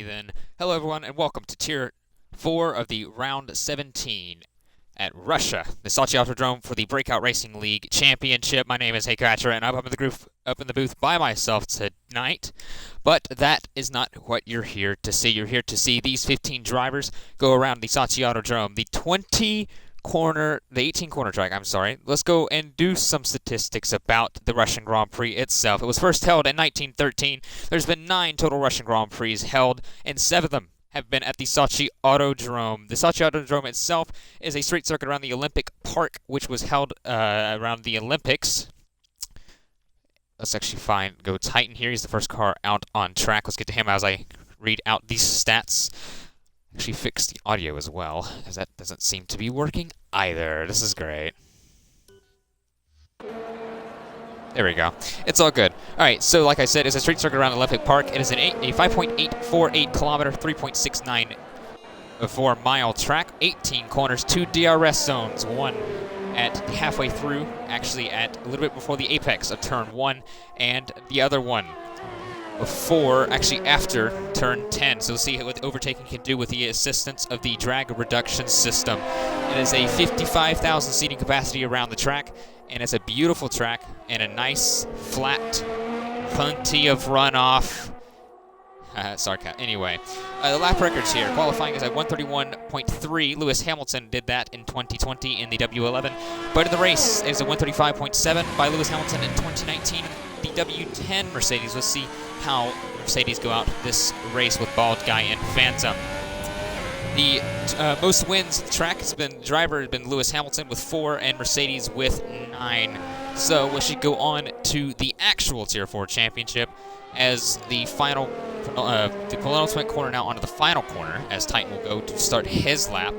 then. Hello everyone and welcome to Tier 4 of the Round 17 at Russia, the Sochi Autodrome for the Breakout Racing League Championship. My name is Heiko and I'm up in the booth by myself tonight. But that is not what you're here to see. You're here to see these 15 drivers go around the Sochi Autodrome, the 18 corner track, Let's go and do some statistics about the Russian Grand Prix itself. It was first held in 1913. There's been 9 total Russian Grand Prix held, and 7 of them have been at the Sochi Autodrome. The Sochi Autodrome itself is a street circuit around the Olympic Park, which was held around the Olympics. Let's actually go Titan here. He's the first car out on track. Let's get to him as I read out these stats. Actually fix the audio as well, because that doesn't seem to be working either. This is great. There we go. It's all good. Alright, so like I said, it's a street circuit around Olympic Park. It is a 5.848 kilometer, 3.694 mile track, 18 corners, 2 DRS zones, one at halfway through, actually at a little bit before the apex of turn 1, and the other one after turn 10. So we'll see what the overtaking can do with the assistance of the drag reduction system. It is a 55,000 seating capacity around the track, and it's a beautiful track and a nice, flat, plenty of runoff. Anyway, the lap records here. Qualifying is at 131.3. Lewis Hamilton did that in 2020 in the W11. But in the race, it is a 135.7 by Lewis Hamilton in 2019. The W10 Mercedes. Let's see how Mercedes go out this race with Bald Guy and Phantom. The most wins the track has been Lewis Hamilton with 4 and Mercedes with 9. So we should go on to the actual Tier 4 championship as the penultimate corner now onto the final corner as Titan will go to start his lap.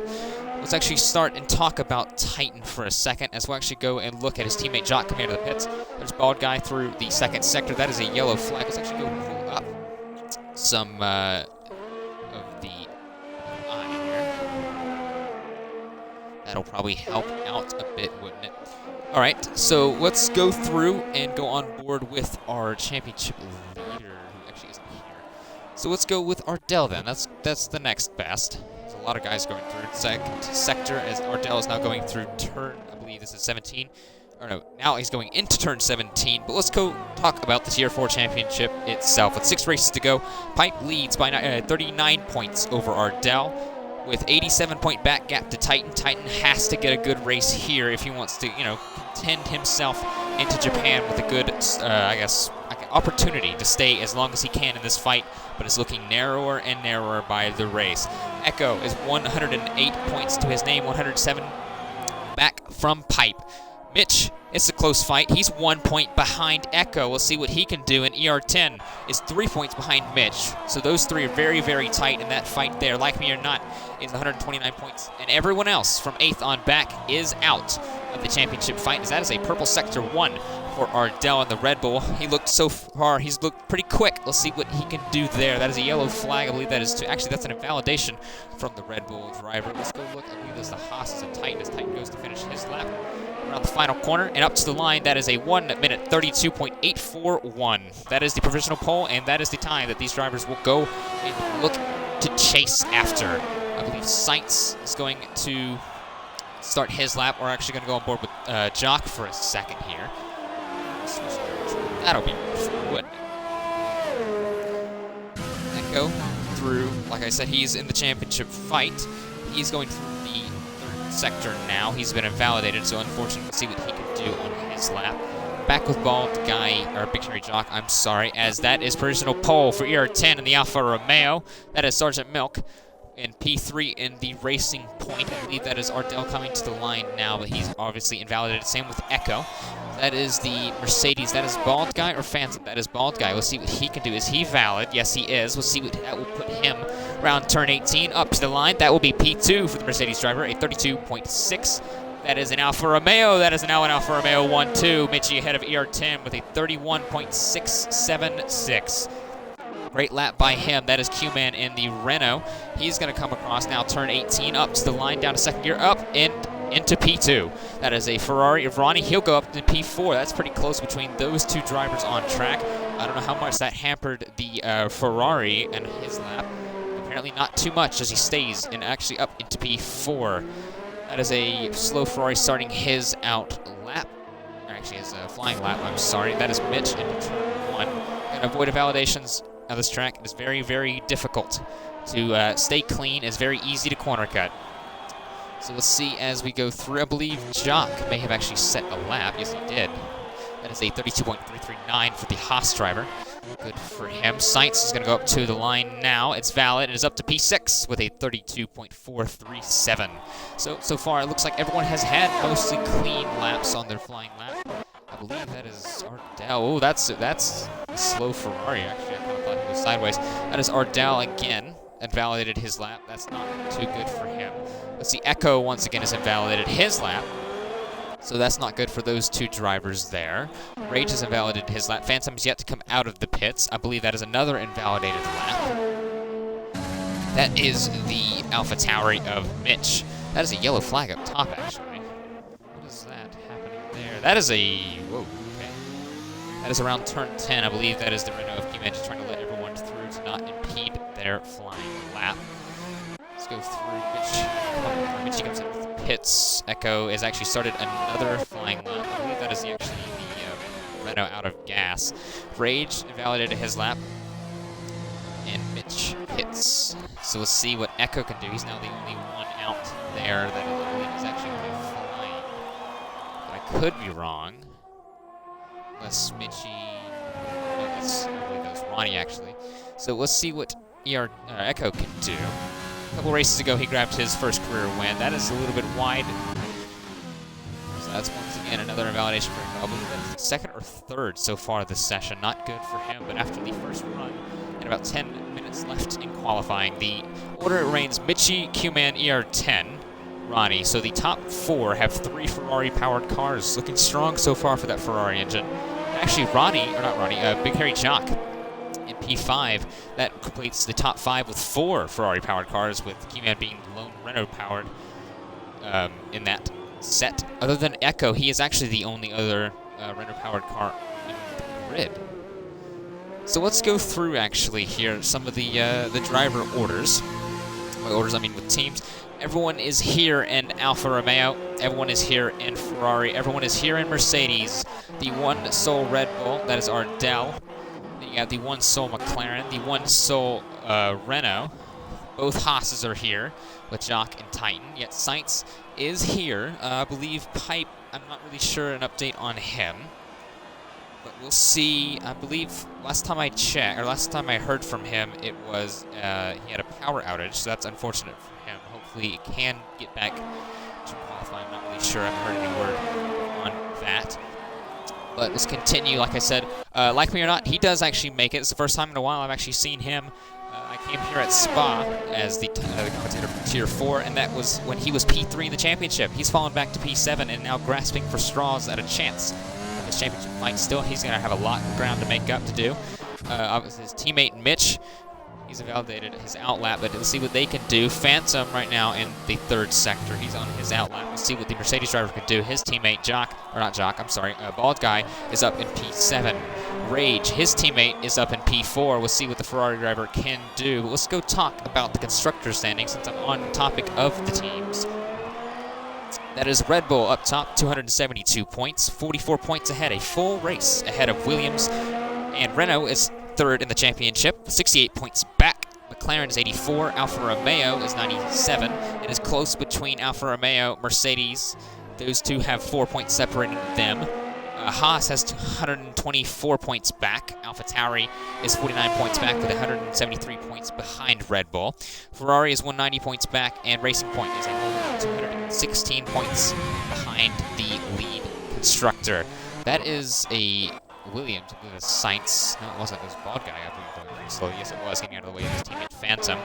Let's actually start and talk about Titan for a second as we'll actually go and look at his teammate Jock coming out of the pits. There's Bald Guy through the second sector. That is a yellow flag. Let's actually go pull up some of the eye here. That'll probably help out a bit, wouldn't it? Alright, so let's go through and go on board with our championship leader, who actually isn't here. So let's go with Ardell then. That's the next best. There's a lot of guys going through second sector as Ardell is now going through turn, I believe this is 17. Or no, now he's going into turn 17. But let's go talk about the Tier 4 championship itself. With 6 races to go, Pipe leads by 39 points over Ardell. With 87-point back gap to Titan. Titan has to get a good race here if he wants to, contend himself into Japan with a good, opportunity to stay as long as he can in this fight, but it's looking narrower and narrower by the race. Echo is 108 points to his name, 107 back from Pipe. Mitch, it's a close fight. He's 1 point behind Echo. We'll see what he can do. And ER10 is 3 points behind Mitch. So those three are very, very tight in that fight there. Like me or not, is 129 points. And everyone else from 8th on back is out of the championship fight. As that is a purple sector 1 for Ardell and the Red Bull. He's looked pretty quick. Let's see what he can do there. That is a yellow flag. I believe that is actually, that's an invalidation from the Red Bull driver. Let's go look. I believe that's the Haas and Titan as Titan goes to finish his lap around the final corner and up to the line. That is a 1 minute 32.841. That is the provisional pole, and that is the time that these drivers will go and look to chase after. I believe Sainz is going to start his lap. We're actually going to go on board with Jock for a second here. That'll be wouldn't it? Echo through, like I said, he's in the championship fight. He's going through the third sector now. He's been invalidated, so unfortunately, we'll see what he can do on his lap. Back with Bald Guy, or Dictionary Jock, as that is personal pole for ER10 in the Alfa Romeo. That is Sergeant Milk in P3 in the Racing Point. I believe that is Ardell coming to the line now, but he's obviously invalidated. Same with Echo. That is the Mercedes. That is Bald Guy or Phantom? That is Bald Guy. We'll see what he can do. Is he valid? Yes, he is. We'll see what that will put him around turn 18 up to the line. That will be P2 for the Mercedes driver, a 32.6. That is an Alfa Romeo. That is now an Alfa Romeo 1-2. Mitchie ahead of ER10 with a 31.676. Great lap by him. That is Q-Man in the Renault. He's going to come across now, turn 18, up to the line, down to second gear, up, and into P2. That is a Ferrari of Ronnie. He'll go up to P4. That's pretty close between those two drivers on track. I don't know how much that hampered the Ferrari and his lap. Apparently not too much as he stays and actually up into P4. That is a slow Ferrari starting his out lap. Or actually his flying lap, I'm sorry. That is Mitch into turn 1. And avoid validations of this track. It is very, very difficult to stay clean. It's very easy to corner cut. So let's see as we go through. I believe Jock may have actually set a lap. Yes, he did. That is a 32.339 for the Haas driver. Good for him. Sainz is going to go up to the line now. It's valid. It is up to P6 with a 32.437. So far, it looks like everyone has had mostly clean laps on their flying lap. I believe that is Ardell. Oh, that's a slow Ferrari, actually. I kind of thought he was sideways. That is Ardell again. Invalidated his lap. That's not too good for him. Let's see. Echo, once again, has invalidated his lap. So that's not good for those two drivers there. Rage has invalidated his lap. Phantom is yet to come out of the pits. I believe that is another invalidated lap. That is the AlphaTauri of Mitch. That is a yellow flag up top, actually. What is that happening there? That is a... Whoa, okay. That is around turn 10. I believe that is the Renault of Q-Man just trying to let everyone through to not impede their flying lap. Let's go through Mitch. He comes in with the pits. Echo has actually started another flying lap. I believe that is actually the Renault out of gas. Rage invalidated his lap. And Mitch hits. So let's see what Echo can do. He's now the only one out there that I believe is actually going to be flying. But I could be wrong. Unless Mitchie... No, I believe that was Ronnie, actually. So let's see what Echo can do. A couple races ago, he grabbed his first career win. That is a little bit wide. So that's once again another invalidation for him. I believe that's second or third so far this session. Not good for him, but after the first run, and about 10 minutes left in qualifying, the order remains Mitchie, Q-Man, ER10, Ronnie. So the top 4 have 3 Ferrari-powered cars. Looking strong so far for that Ferrari engine. Actually, Big Harry Jock in P5, that completes the top 5 with 4 Ferrari-powered cars, with Q-Man being the lone Renault-powered in that set. Other than Echo, he is actually the only other Renault-powered car in the grid. So let's go through, actually, here some of the driver orders. By orders, I mean with teams. Everyone is here in Alfa Romeo. Everyone is here in Ferrari. Everyone is here in Mercedes. The one sole Red Bull, that is Ardell. Then you have the one sole McLaren, the one sole Renault. Both Haas's are here with Jock and Titan. Yet Sainz is here. I believe Pipe, I'm not really sure an update on him. But we'll see. I believe last time I checked, or last time I heard from him, it was he had a power outage, so that's unfortunate for him. Hopefully he can get back to qualifying. I'm not really sure. I haven't heard any word on that. But let's continue. Like I said, like me or not, he does actually make it. It's the first time in a while I've actually seen him. I came here at Spa as the commentator for Tier 4, and that was when he was P3 in the championship. He's fallen back to P7 and now grasping for straws at a chance of his championship fight. Still, he's going to have a lot of ground to make up to do. Obviously, his teammate Mitch, he's invalidated his outlap, but let's see what they can do. Phantom right now in the 3rd sector. He's on his outlap. We'll see what the Mercedes driver can do. His teammate, Bald Guy, is up in P7. Rage, his teammate, is up in P4. We'll see what the Ferrari driver can do. But let's go talk about the constructor standings since I'm on the topic of the teams. That is Red Bull up top, 272 points, 44 points ahead, a full race ahead of Williams. And Renault is 3rd in the championship, 68 points back. McLaren is 84, Alfa Romeo is 97. It is close between Alfa Romeo, Mercedes. Those two have 4 points separating them. Haas has 124 points back. AlphaTauri is 49 points back with 173 points behind Red Bull. Ferrari is 190 points back, and Racing Point is a whole 216 points behind the lead constructor. That is a Williams, I believe it's Sainz. No, it wasn't. It was Bald Guy, I believe, going pretty slowly. Yes, it was, getting out of the way of his teammate Phantom.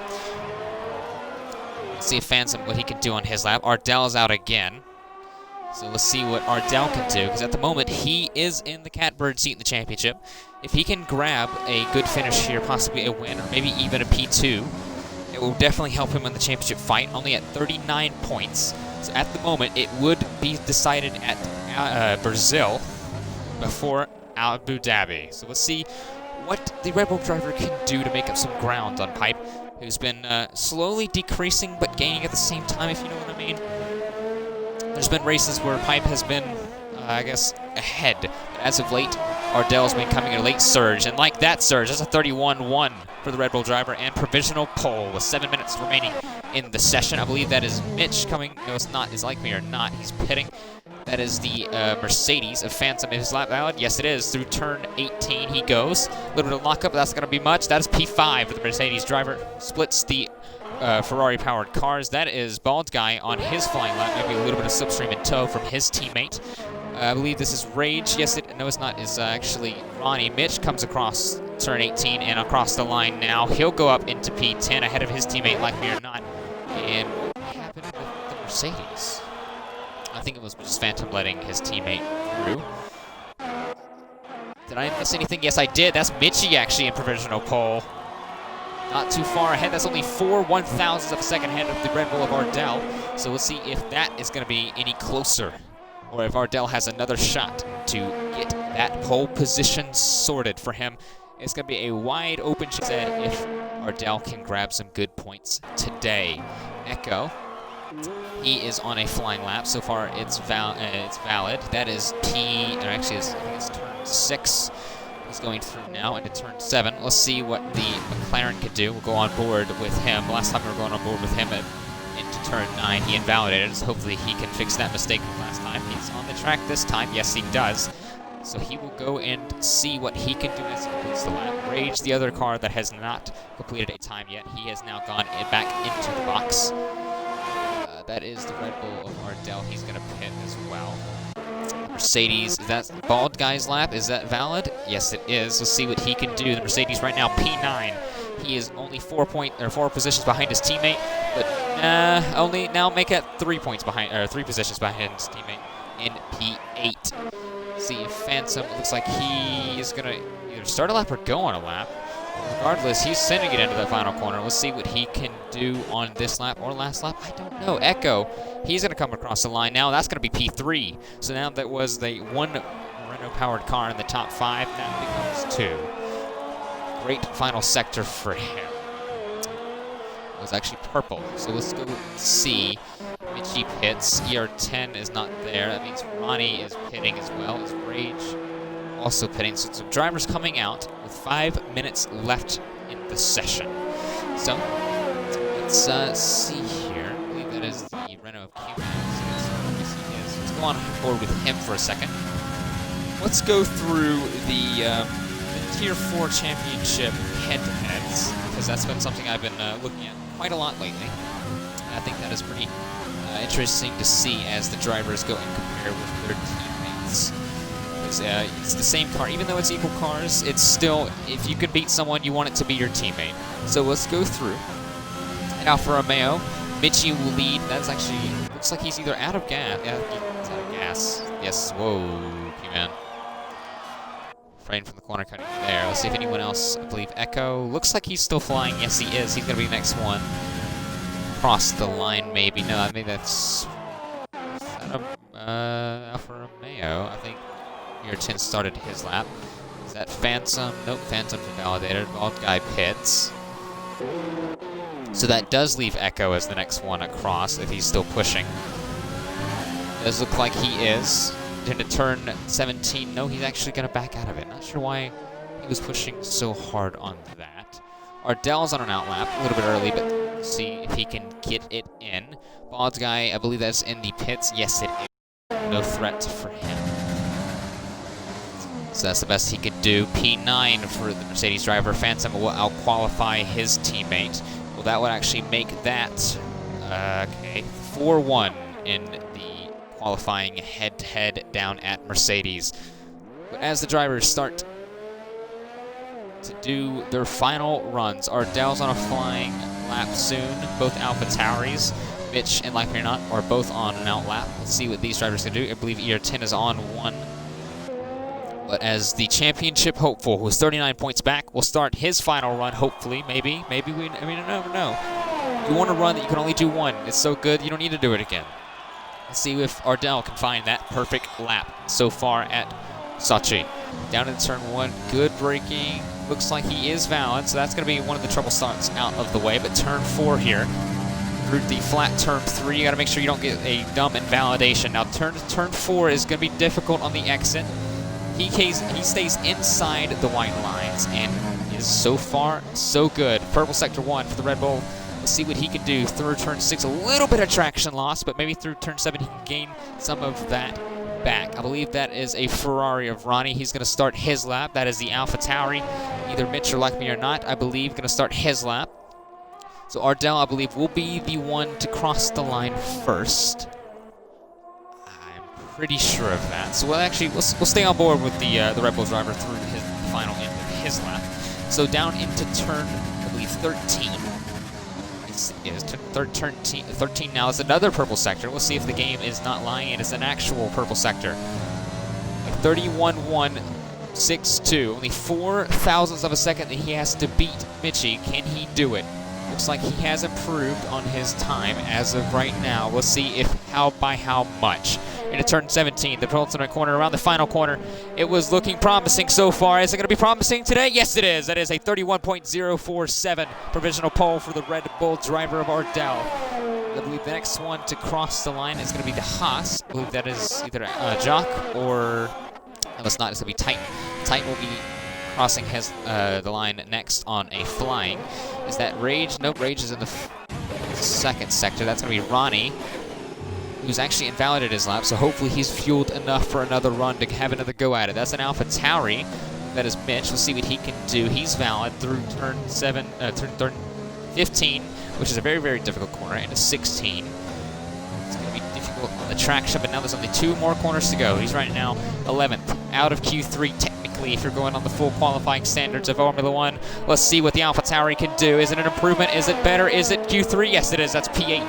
Let's see if Phantom, what he can do on his lap. Ardell's out again. So let's see what Ardell can do, because at the moment he is in the catbird seat in the championship. If he can grab a good finish here, possibly a win, or maybe even a P2, it will definitely help him in the championship fight, only at 39 points. So at the moment, it would be decided at Brazil before Abu Dhabi. So let's see what the Red Bull driver can do to make up some ground on Pipe. who's been slowly decreasing but gaining at the same time, if you know what I mean. There's been races where Pipe has been, I guess, ahead. But as of late, Ardell's been coming in a late surge, and like that surge, that's a 31-1 for the Red Bull driver, and provisional pole with 7 minutes remaining in the session. I believe that is Mitch coming. No, it's not. Is like me or not. He's pitting. That is the Mercedes of Phantom. Is his lap valid? Yes, it is. Through turn 18, he goes. A little bit of lockup, but that's going to be much. That is P5 for the Mercedes driver. Splits the Ferrari-powered cars. That is Bald Guy on his flying lap. Maybe a little bit of slipstream in tow from his teammate. I believe this is Rage. Yes, no, it's not. It's actually Ronnie. Mitch comes across turn 18 and across the line now. He'll go up into P10 ahead of his teammate, like me or not. And what happened with the Mercedes? I think it was just Phantom letting his teammate through. Did I miss anything? Yes, I did. That's Mitchie actually in provisional pole. Not too far ahead. That's only 4 1/1000ths of a second ahead of the Red Bull of Ardell. So we'll see if that is going to be any closer, or if Ardell has another shot to get that pole position sorted for him. It's going to be a wide open shot if Ardell can grab some good points today. Echo, he is on a flying lap. So far, it's valid. That is I think it's turn 6. He's going through now into turn 7. Let's see what the McLaren could do. We'll go on board with him. Last time we were going on board with him into turn 9, he invalidated, so hopefully he can fix that mistake from last time. He's on the track this time. Yes, he does. So he will go and see what he can do as he completes the lap. Rage, the other car that has not completed a time yet, he has now gone back into the box. That is the Red Bull of Ardell. He's going to pit as well. Mercedes, is that Bald Guy's lap? Is that valid? Yes, it is. Let's see what he can do. The Mercedes right now, P9. He is only 4 positions behind his teammate, but only now make it 3 positions behind his teammate in P8. See if Phantom, looks like he is going to either start a lap or go on a lap. Regardless, he's sending it into the final corner. Let's see what he can do on this lap or last lap. I don't know. Echo, he's going to come across the line now. That's going to be P3. So now that was the one Renault-powered car in the top 5. Now it becomes 2. Great final sector for him. It was actually purple. So let's go see. Mitchie pits. ER10 is not there. That means Ronnie is pitting as well as Rage. Also pitting. So some drivers coming out with 5 minutes left in the session. So let's see here. I believe that is the Renault of Q-Man. Let's go on board with him for a second. Let's go through the Tier 4 Championship head-to-heads, because that's been something I've been looking at quite a lot lately. And I think that is pretty interesting to see as the drivers go and compare with their teammates. It's the same car. Even though it's equal cars, it's still, if you can beat someone, you want it to be your teammate. So let's go through. And Alfa Romeo, Mitchie will lead. That's actually, looks like he's either out of gas. Yeah, he's out of gas. Yes, whoa, P-Man. Right from the corner cutting there. Let's see if anyone else, I believe Echo. Looks like he's still flying. Yes, he is. He's going to be the next one. Cross the line, maybe. No, I think that's Alfa Romeo. I think ER10 started his lap. Is that Phantom? Nope, Phantom's invalidated. Bald Guy pits. So that does leave Echo as the next one across if he's still pushing. Does look like he is. Into turn 17. No, he's actually going to back out of it. Not sure why he was pushing so hard on that. Ardell's on an out lap, a little bit early, but see if he can get it in. Bald Guy, I believe that's in the pits. Yes, it is. No threat for him. So that's the best he could do. P9 for the Mercedes driver. Phantom will out-qualify his teammate. Well, that would actually make that, 4-1 in the qualifying head-to-head down at Mercedes. But as the drivers start to do their final runs, Ardell's on a flying lap soon. Both AlphaTauris, Mitch and Like It or Not, are both on an out lap. Let's see what these drivers can do. I believe ER10 is on one. But as the championship hopeful, who's 39 points back, will start his final run, hopefully, maybe we never know. You want to run that you can only do one. It's so good, you don't need to do it again. Let's see if Ardell can find that perfect lap so far at Sochi. Down in turn 1, good braking. looks like he is valid, so that's going to be one of the trouble starts out of the way. But turn 4 here, through the flat turn 3, you got to make sure you don't get a dumb invalidation. Now turn 4 is going to be difficult on the exit. He stays inside the white lines and is so far so good. Purple sector 1 for the Red Bull. Let's see what he can do through turn 6. A little bit of traction loss, but maybe through turn 7 he can gain some of that back. I believe that is a Ferrari of Ronnie. He's going to start his lap. That is the Alpha Tauri. Either Mitch or like me or not, I believe, going to start his lap. So Ardell, I believe, will be the one to cross the line first. I'm pretty sure of that. So we'll stay on board with the Red Bull driver through his final end of his lap. So down into turn, I believe, 13. Is turn 13 now. It's another purple sector. We'll see if the game is not lying. It is an actual purple sector. 31.162. Only 4 thousandths of a second that he has to beat Mitchie. Can he do it? Looks like he has improved on his time as of right now. We'll see by how much. Into turn 17, the penultimate corner, around the final corner. It was looking promising so far. Is it going to be promising today? Yes, it is. That is a 31.047 provisional pole for the Red Bull driver of Ardell. I believe the next one to cross the line is going to be the Haas. I believe that is either Jock or... No, it's not. It's going to be Titan. Titan will be crossing the line next on a flying. Is that Rage? Nope, Rage is in the second sector. That's going to be Ronnie, who's actually invalidated his lap, so hopefully he's fueled enough for another run to have another go at it. That's an Alpha Tauri. That is Mitch. We'll see what he can do. He's valid through turn 15, which is a very, very difficult corner, into 16. It's going to be difficult on the traction, but now there's only 2 more corners to go. He's right now 11th, out of Q3 technically if you're going on the full qualifying standards of Formula 1. Let's see what the Alpha Tauri can do. Is it an improvement? Is it better? Is it Q3? Yes, it is. That's P8.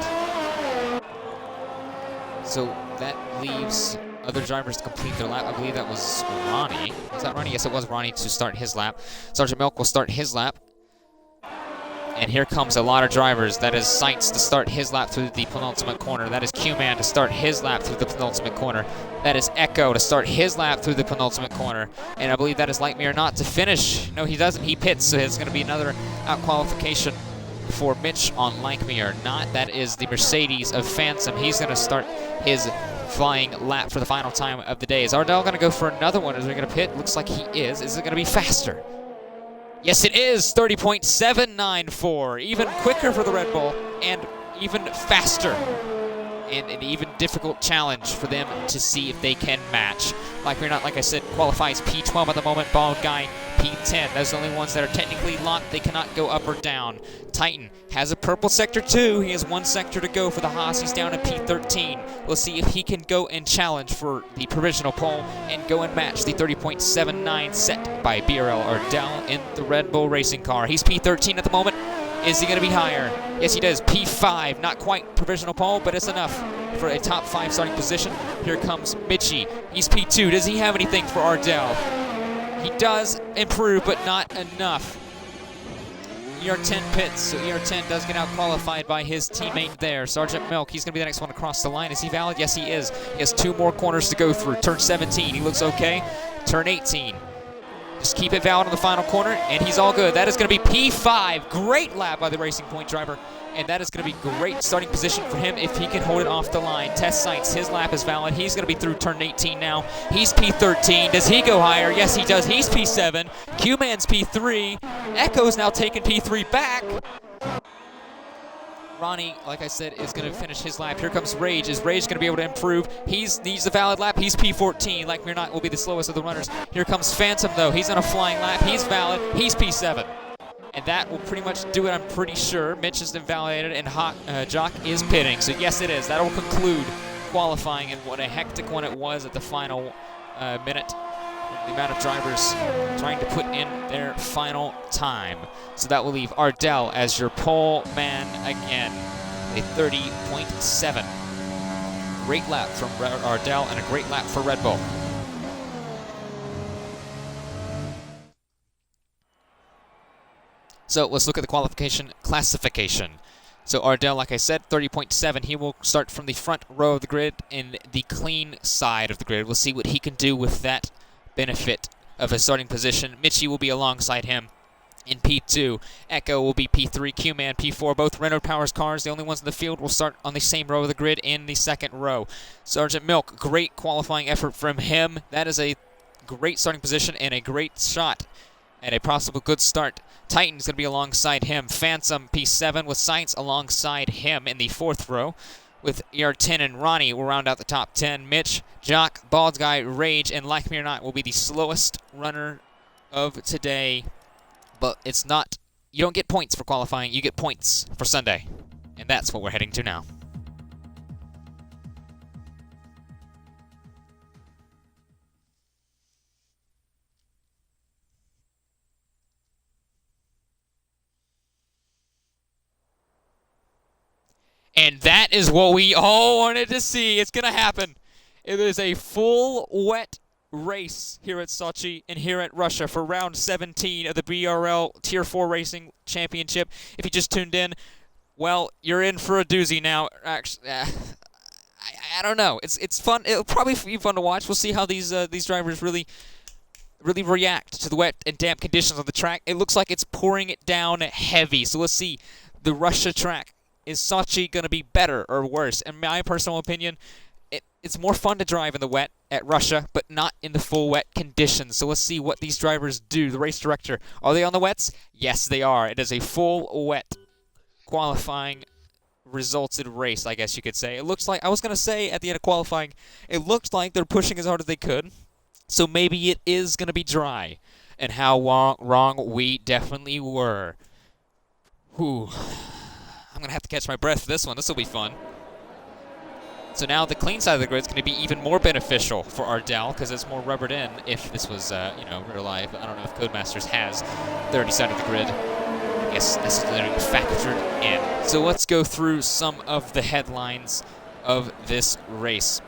So that leaves other drivers to complete their lap. I believe that was Ronnie. Was that Ronnie? Yes, it was Ronnie to start his lap. Sergeant Milk will start his lap. And here comes a lot of drivers. That is Sights to start his lap through the penultimate corner. That is Q-Man to start his lap through the penultimate corner. That is Echo to start his lap through the penultimate corner. And I believe that is Like Me or Not to finish. No, he doesn't. He pits, so it's going to be another out-qualification for Mitch on Like Me or Not. That is the Mercedes of Phantom. He's going to start his flying lap for the final time of the day. Is Ardell going to go for another one? Is he going to pit? Looks like he is. Is it going to be faster? Yes, it is. 30.794. Even quicker for the Red Bull and even faster. And an even difficult challenge for them to see if they can match. Like Me or Not, like I said, qualifies P12 at the moment. Bald Guy, P10. Those are the only ones that are technically locked. They cannot go up or down. Titan has a purple sector too. He has 1 sector to go for the Haas. He's down in P13. We'll see if he can go and challenge for the provisional pole and go and match the 30.79 set by BRL Ardell in the Red Bull racing car. He's P13 at the moment. Is he going to be higher? Yes, he does. P5. Not quite provisional pole, but it's enough for a top 5 starting position. Here comes Mitchie. He's P2. Does he have anything for Ardell? He does improve, but not enough. ER10 pits, so ER10 does get out qualified by his teammate there. Sergeant Milk, he's going to be the next one to cross the line. Is he valid? Yes, he is. He has 2 more corners to go through. Turn 17, he looks okay. Turn 18. Just keep it valid on the final corner, and he's all good. That is going to be P5. Great lap by the Racing Point driver, and that is going to be great starting position for him if he can hold it off the line. Test Sights, his lap is valid. He's going to be through turn 18 now. He's P13. Does he go higher? Yes, he does. He's P7. Q-Man's P3. Echo's now taking P3 back. Ronnie, like I said, is going to finish his lap. Here comes Rage. Is Rage going to be able to improve? He needs a valid lap. He's P14. Like Me or Not will be the slowest of the runners. Here comes Phantom, though. He's on a flying lap. He's valid. He's P7. And that will pretty much do it, I'm pretty sure. Mitch is invalidated, and Jock is pitting. So, yes, it is. That will conclude qualifying, and what a hectic one it was at the final minute. The amount of drivers trying to put in their final time. So that will leave Ardell as your pole man again. A 30.7. Great lap from Ardell and a great lap for Red Bull. So let's look at the classification. So Ardell, like I said, 30.7. He will start from the front row of the grid in the clean side of the grid. We'll see what he can do with that benefit of his starting position. Mitchie will be alongside him in P2. Echo will be P3, Q-Man P4. Both Renault Powers cars, the only ones in the field, will start on the same row of the grid in the second row. Sergeant Milk, great qualifying effort from him. That is a great starting position and a great shot and a possible good start. Titan's going to be alongside him. Phantom P7 with Science alongside him in the fourth row. With ER10 and Ronnie will round out the top 10. Mitch, Jock, Bald Guy, Rage, and Like Me or Not will be the slowest runner of today. But it's not, you don't get points for qualifying, you get points for Sunday. And that's what we're heading to now. And that is what we all wanted to see. It's going to happen. It is a full wet race here at Sochi and here at Russia for round 17 of the BRL Tier 4 Racing Championship. If you just tuned in, well, you're in for a doozy now. Actually, I don't know. It's fun. It'll probably be fun to watch. We'll see how these drivers really react to the wet and damp conditions on the track. It looks like it's pouring it down heavy. So let's see the Russia track. Is Sochi going to be better or worse? In my personal opinion, it's more fun to drive in the wet at Russia, but not in the full wet conditions. So let's see what these drivers do. The race director, are they on the wets? Yes, they are. It is a full wet qualifying resulted race, I guess you could say. It looks like, I was going to say at the end of qualifying, it looked like they're pushing as hard as they could. So maybe it is going to be dry. And how wrong we definitely were. Whew. I'm going to have to catch my breath for this one. This will be fun. So now the clean side of the grid is going to be even more beneficial for Ardell because it's more rubbered in if this was, real life. I don't know if Codemasters has the dirty side of the grid. I guess necessarily factored in. So let's go through some of the headlines of this race.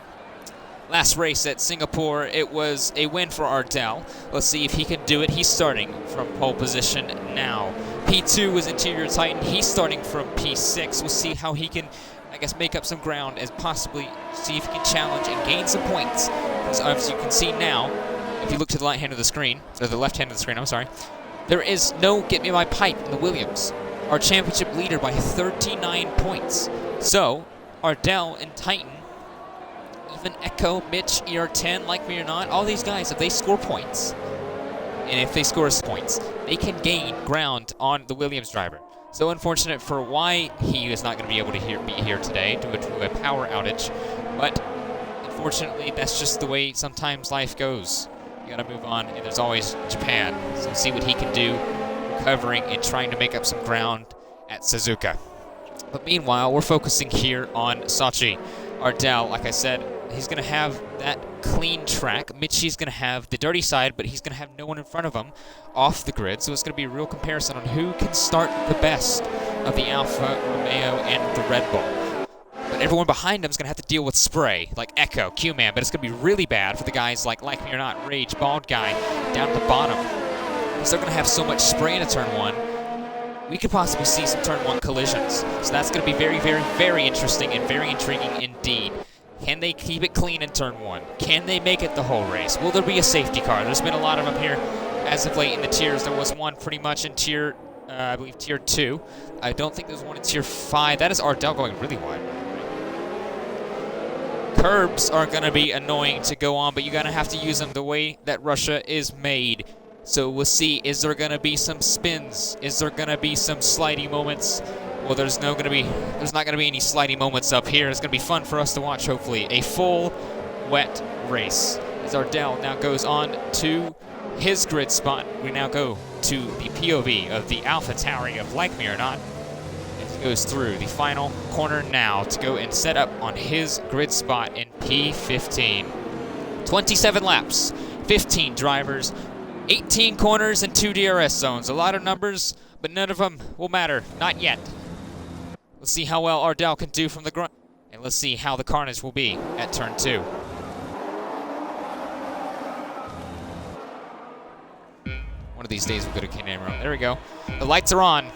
Last race at Singapore, it was a win for Ardell. Let's see if he can do it. He's starting from pole position now. P2 was Interior Titan. He's starting from P6. We'll see how he can, I guess, make up some ground and possibly see if he can challenge and gain some points. Because as you can see now, if you look to the right hand of the screen, or the left hand of the screen, I'm sorry, there is no Get Me My Pipe in the Williams. Our championship leader by 39 points. So, Ardell and Titan, even Echo, Mitch, ER10, Like Me or Not, all these guys, if they score points, and if they score points, they can gain ground on the Williams driver. So unfortunate for why he is not going to be able to be here today due to a power outage. But unfortunately, that's just the way sometimes life goes. You got to move on, and there's always Japan. So see what he can do, recovering and trying to make up some ground at Suzuka. But meanwhile, we're focusing here on Sochi. Ardell, like I said, he's going to have that clean track. Mitchie's going to have the dirty side, but he's going to have no one in front of him off the grid. So it's going to be a real comparison on who can start the best of the Alfa Romeo and the Red Bull. But everyone behind him is going to have to deal with spray, like Echo, Q-Man, but it's going to be really bad for the guys like Me or Not, Rage, Bald Guy, down at the bottom. Because they're going to have so much spray into turn one, we could possibly see some turn one collisions. So that's going to be very, very, very interesting and very intriguing indeed. Can they keep it clean in turn one? Can they make it the whole race? Will there be a safety car? There's been a lot of them here as of late in the tiers. There was one pretty much in tier, I believe tier 2. I don't think there's one in tier 5. That is Ardell going really wide. Curbs are going to be annoying to go on, but you're going to have to use them the way that Russia is made. So we'll see, is there going to be some spins? Is there going to be some slidey moments? Well, there's not going to be any slidey moments up here. It's going to be fun for us to watch, hopefully. A full wet race. As Ardell now goes on to his grid spot, we now go to the POV of the Alpha Tauri of Like Me or Not. As he goes through the final corner now to go and set up on his grid spot in P15. 27 laps, 15 drivers, 18 corners and 2 DRS zones. A lot of numbers, but none of them will matter. Not yet. Let's see how well Ardell can do from the ground. And let's see how the carnage will be at turn 2. One of these days we'll go to Cameron. There we go. The lights are on.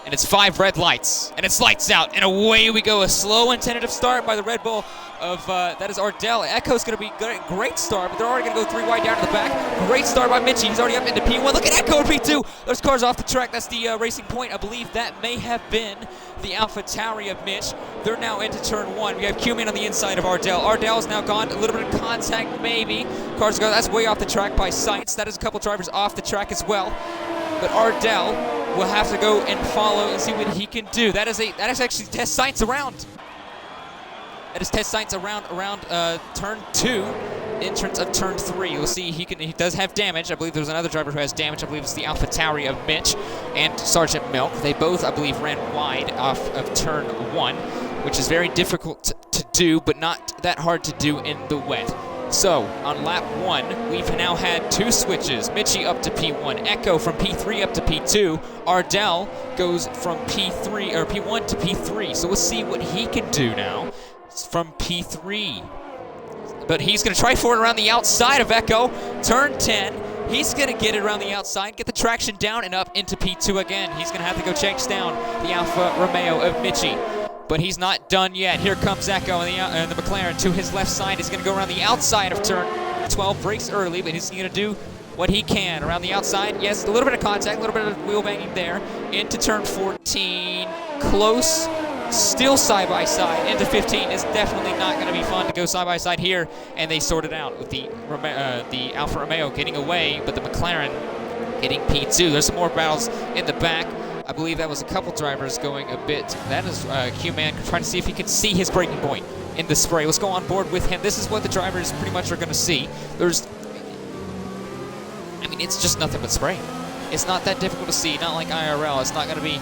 And it's 5 red lights, and it's lights out, and away we go. A slow and tentative start by the Red Bull of, that is Ardell. Echo's going to be good, great start, but they're already going to go 3 wide down to the back. Great start by Mitchie. He's already up into P1. Look at Echo in P2. Those cars off the track. That's the Racing Point. I believe that may have been the Alpha Tauri of Mitch. They're now into turn 1. We have Q-Man on the inside of Ardell. Ardell's now gone. A little bit of contact, maybe. Cars go. That's way off the track by Sights. That is a couple drivers off the track as well. But Ardell will have to go and follow and see what he can do. That is actually test Sights around. That is test Sights around turn 2, entrance of turn 3. We'll see he does have damage. I believe there's another driver who has damage. I believe it's the Alpha Tauri of Mitch and Sergeant Milk. They both, I believe, ran wide off of turn 1, which is very difficult to do, but not that hard to do in the wet. So, on lap 1, we've now had 2 switches. Mitchie up to P1, Echo from P3 up to P2. Ardell goes from P1 to P3. So let's see what he can do now from P3. But he's going to try for it around the outside of Echo. Turn 10. He's going to get it around the outside, get the traction down and up into P2 again. He's going to have to go chase down the Alfa Romeo of Mitchie. But he's not done yet. Here comes Echo and the McLaren to his left side. He's going to go around the outside of turn 12. Brakes early, but he's going to do what he can. Around the outside, yes, a little bit of contact, a little bit of wheel banging there. Into turn 14. Close. Still side-by-side. Into 15 is definitely not going to be fun to go side-by-side here. And they sort it out with the Alfa Romeo getting away, but the McLaren getting P2. There's some more battles in the back. I believe that was a couple drivers going a bit. That is Q-Man trying to see if he can see his breaking point in the spray. Let's go on board with him. This is what the drivers pretty much are going to see. It's just nothing but spray. It's not that difficult to see, not like IRL. It's not going to be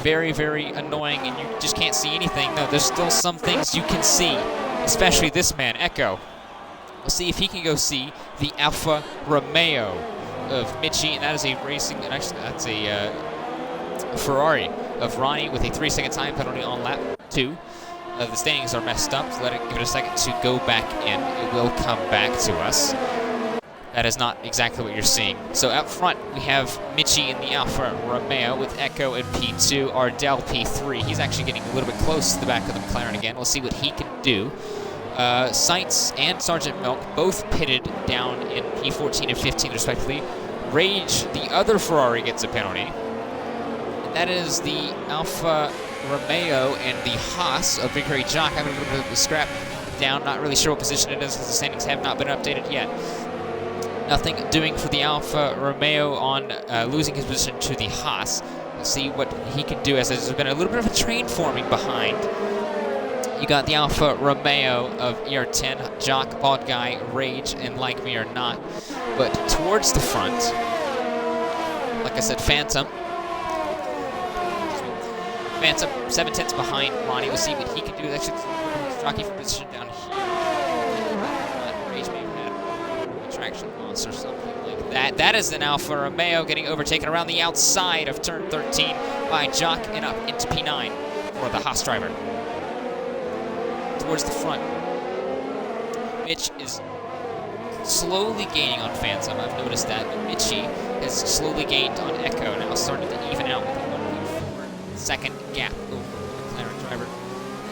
very, very annoying and you just can't see anything. No, there's still some things you can see, especially this man, Echo. We'll see if he can go see the Alfa Romeo of Mitchie, and that is a racing, and actually that's a Ferrari of Ronnie with a 3-second time penalty on lap 2. The standings are messed up, so give it a second to go back in. It will come back to us. That is not exactly what you're seeing. So out front, we have Mitchie in the Alfa Romeo with Echo in P2, Ardell P3. He's actually getting a little bit close to the back of the McLaren again. We'll see what he can do. Sights and Sergeant Milk both pitted down in P14 and 15 respectively. Rage, the other Ferrari, gets a penalty. That is the Alfa Romeo and the Haas of Big Hairy Jock having a little bit of a scrap down. Not really sure what position it is because the standings have not been updated yet. Nothing doing for the Alfa Romeo on losing his position to the Haas. We'll see what he can do as there's been a little bit of a train forming behind. You got the Alfa Romeo of ER10, Jock, Bald Guy, Rage, and Like Me or Not. But towards the front, like I said, Phantom 7/10 behind Ronnie. We'll see what he can do. Actually, jockey for position down here. Rage may have had a traction loss or something like that. That is an Alfa Romeo getting overtaken around the outside of turn 13 by Jock and up into P9 for the Haas driver. Towards the front, Mitch is slowly gaining on Phantom. I've noticed that. But Mitchie has slowly gained on Echo, now starting to even out with a 1.4-second gap over the McLaren driver.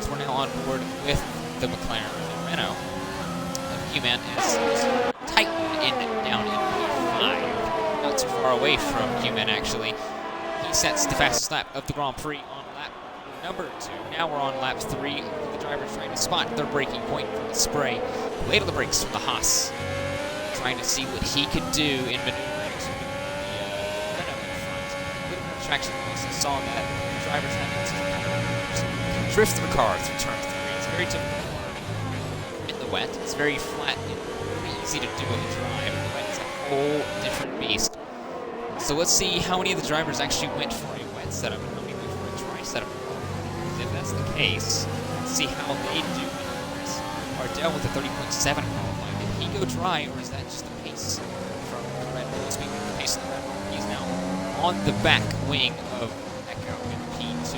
So we're now on board with the McLaren Renault. Q-Man is tightened down in P5. Not too far away from Q-Man, actually. He sets the fastest lap of the Grand Prix on lap number 2. Now we're on lap 3. The driver's trying to spot their braking point from the spray. Late on the brakes from the Haas. Trying to see what he could do in maneuvering to the Renault in front. A little bit of traction loss. I saw that the driver's having to drift the car through turn 3. It's very difficult in the wet. It's very flat and very easy to do on the drive. In the wet, it's a whole different beast. So let's see how many of the drivers actually went for a wet setup and how many went for a dry setup. Because if that's the case, let's see how they do. Ardell with a 30.7 qualifying. Did he go dry, or is that just the pace from the Red Bull? Speaking of the pace of the Red Bull, he's now on the back wing of Echo in P2.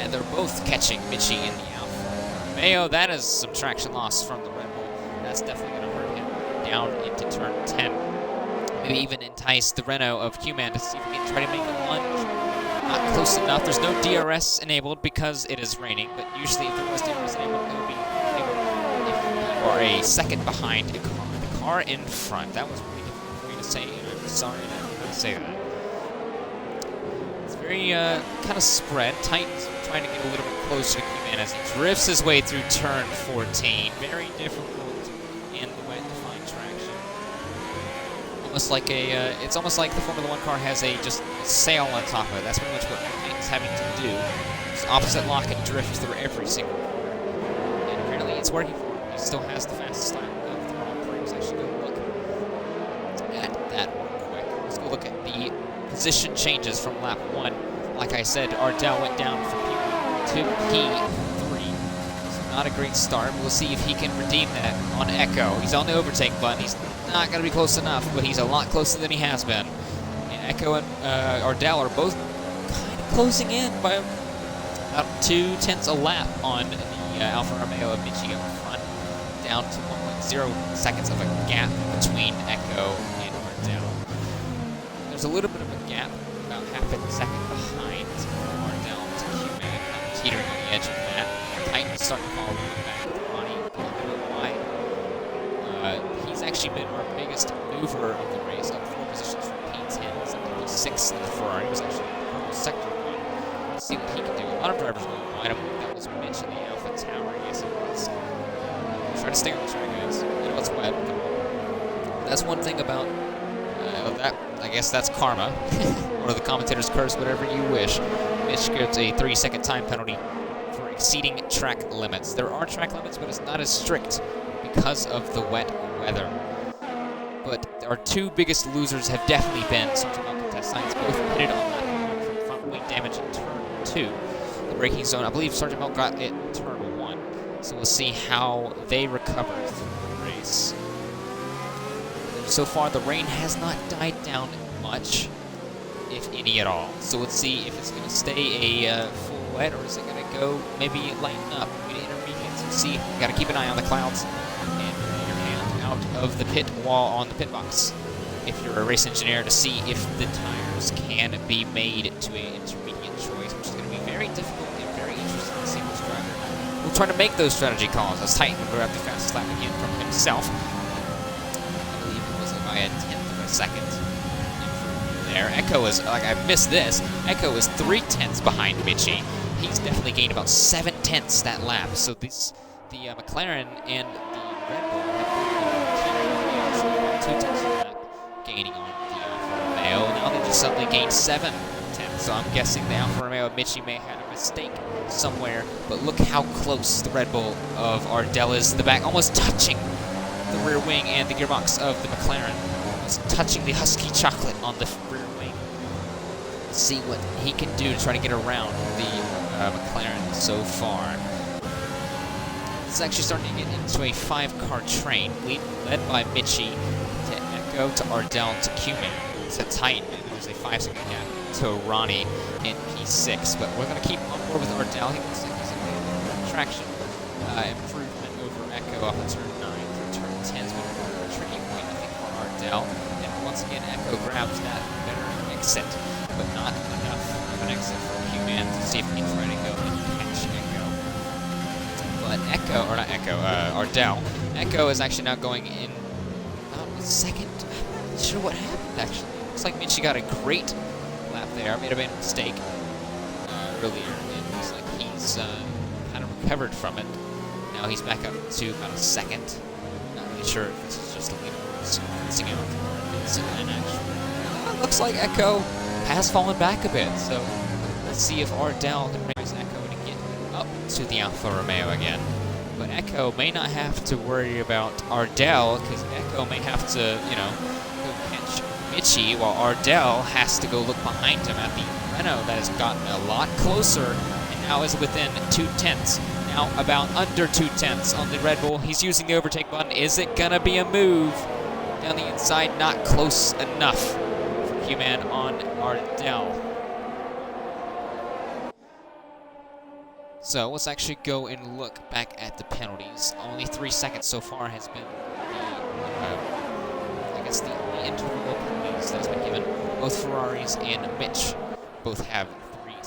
And they're both catching Mitchie in the Alfa Romeo. That is some traction loss from the Red Bull. That's definitely going to hurt him down into turn 10. Maybe even entice the Renault of Q-Man to see if he can try to make a lunge not close enough. There's no DRS enabled because it is raining, but usually if there was DRS enabled, it would be enabled if you are a second behind the car in front. That was really difficult for me to say, and I'm sorry that I had to say that. It's very kind of spread. Titan's trying to get a little bit closer to Q-Man as he drifts his way through turn 14. Very difficult in the wet to find traction. Almost like it's almost like the Formula 1 car has just a sail on top of it. That's pretty much what Titan's having to do. Just opposite lock and drift through every single corner. And apparently it's working for him. He still has the fastest time of the Grand Prix. So I should go look at that real quick. Let's go look at the position changes from lap 1. Like I said, Ardell went down from P1 to P3. So not a great start. We'll see if he can redeem that on Echo. He's on the overtake button. He's not going to be close enough, but he's a lot closer than he has been. And Echo and Ardell are both kind of closing in by about 2/10 a lap on the Alfa Romeo of Michi up front, down to 1.0 seconds of a gap between Echo and Ardell. There's a little bit of a gap, about half a second behind Ardell to Q-Man, kind of teetering on the edge of that. Titan's starting to fall a little bit back with Ronnie, a little bit wide. He's actually been our biggest mover of the race, up 4 positions from P10. He's up to P6 in the Ferrari. He was actually in the purple sector one. Let's see what he can do. A lot of drivers going wide. I believe that was Mitch in the Alpha Tower. Yes, it was. Try to stay on the track, guys. You know it's wet. That's one thing about that. I guess that's karma, or the commentator's curse, whatever you wish. Mitch gets a 3-second time penalty for exceeding track limits. There are track limits, but it's not as strict because of the wet weather. But our two biggest losers have definitely been Sergeant Malcolm Test Science, both pitted on lap 1 from front wing damage in turn 2. The braking zone, I believe Sergeant Malcolm got it in turn 1. So we'll see how they recover through the race. So far, the rain has not died down much, if any at all. So let's see if it's going to stay a full wet, or is it going to go maybe lighten up, maybe intermediates. We'll see. You got to keep an eye on the clouds and your hand out of the pit wall on the pit box if you're a race engineer, to see if the tires can be made to an intermediate choice, which is going to be very difficult and very interesting to see which driver will try to make those strategy calls, as Titan will grab the fastest lap again from himself. By a 10th of a second improvement there. Echo is, like, I missed this. Echo is 3/10 behind Michi. He's definitely gained about 7/10 that lap. So the McLaren and the Red Bull have 2/10 of that gaining on the Alfa Romeo. Now they just suddenly gained 7/10. So I'm guessing the Alfa Romeo of Michi may have had a mistake somewhere. But look how close the Red Bull of Ardell is to the back, almost touching the rear wing, and the gearbox of the McLaren is touching the Husky chocolate on the rear wing. Let's see what he can do to try to get around the McLaren so far. This is actually starting to get into a 5-car train, led by Michi to Echo to Ardell to Q-Man to Titan, and there's a 5-second gap to Ronnie in P6. But we're going to keep on board with Ardell. He looks like he's going to get traction improvement over Echo off of turn 9. Turn 10 is going to be a tricky point, I think, for Ardell. And once again, Echo grabs that better exit, but not enough of an exit for Q-Man to see if he can try to go and catch Echo. But Ardell. Echo is actually now going in about a second. I'm not sure what happened, actually. Looks like Michi got a great lap there. I made a mistake earlier. It looks like he's kind of recovered from it. Now he's back up to about a second. Not really sure if this is just a leaderboard sequencing out or if it's an actual. It looks like Echo has fallen back a bit, so let's see if Ardell can raise Echo to get up to the Alfa Romeo again. But Echo may not have to worry about Ardell, because Echo may have to, go catch Michi, while Ardell has to go look behind him at the Renault that has gotten a lot closer and now is within 2/10. Now about under 2/10 on the Red Bull. He's using the overtake button. Is it gonna be a move down the inside? Not close enough for Q-Man on Ardell. So let's actually go and look back at the penalties. Only 3 seconds so far has been the interval of penalties that's been given. Both Ferraris and Mitch both have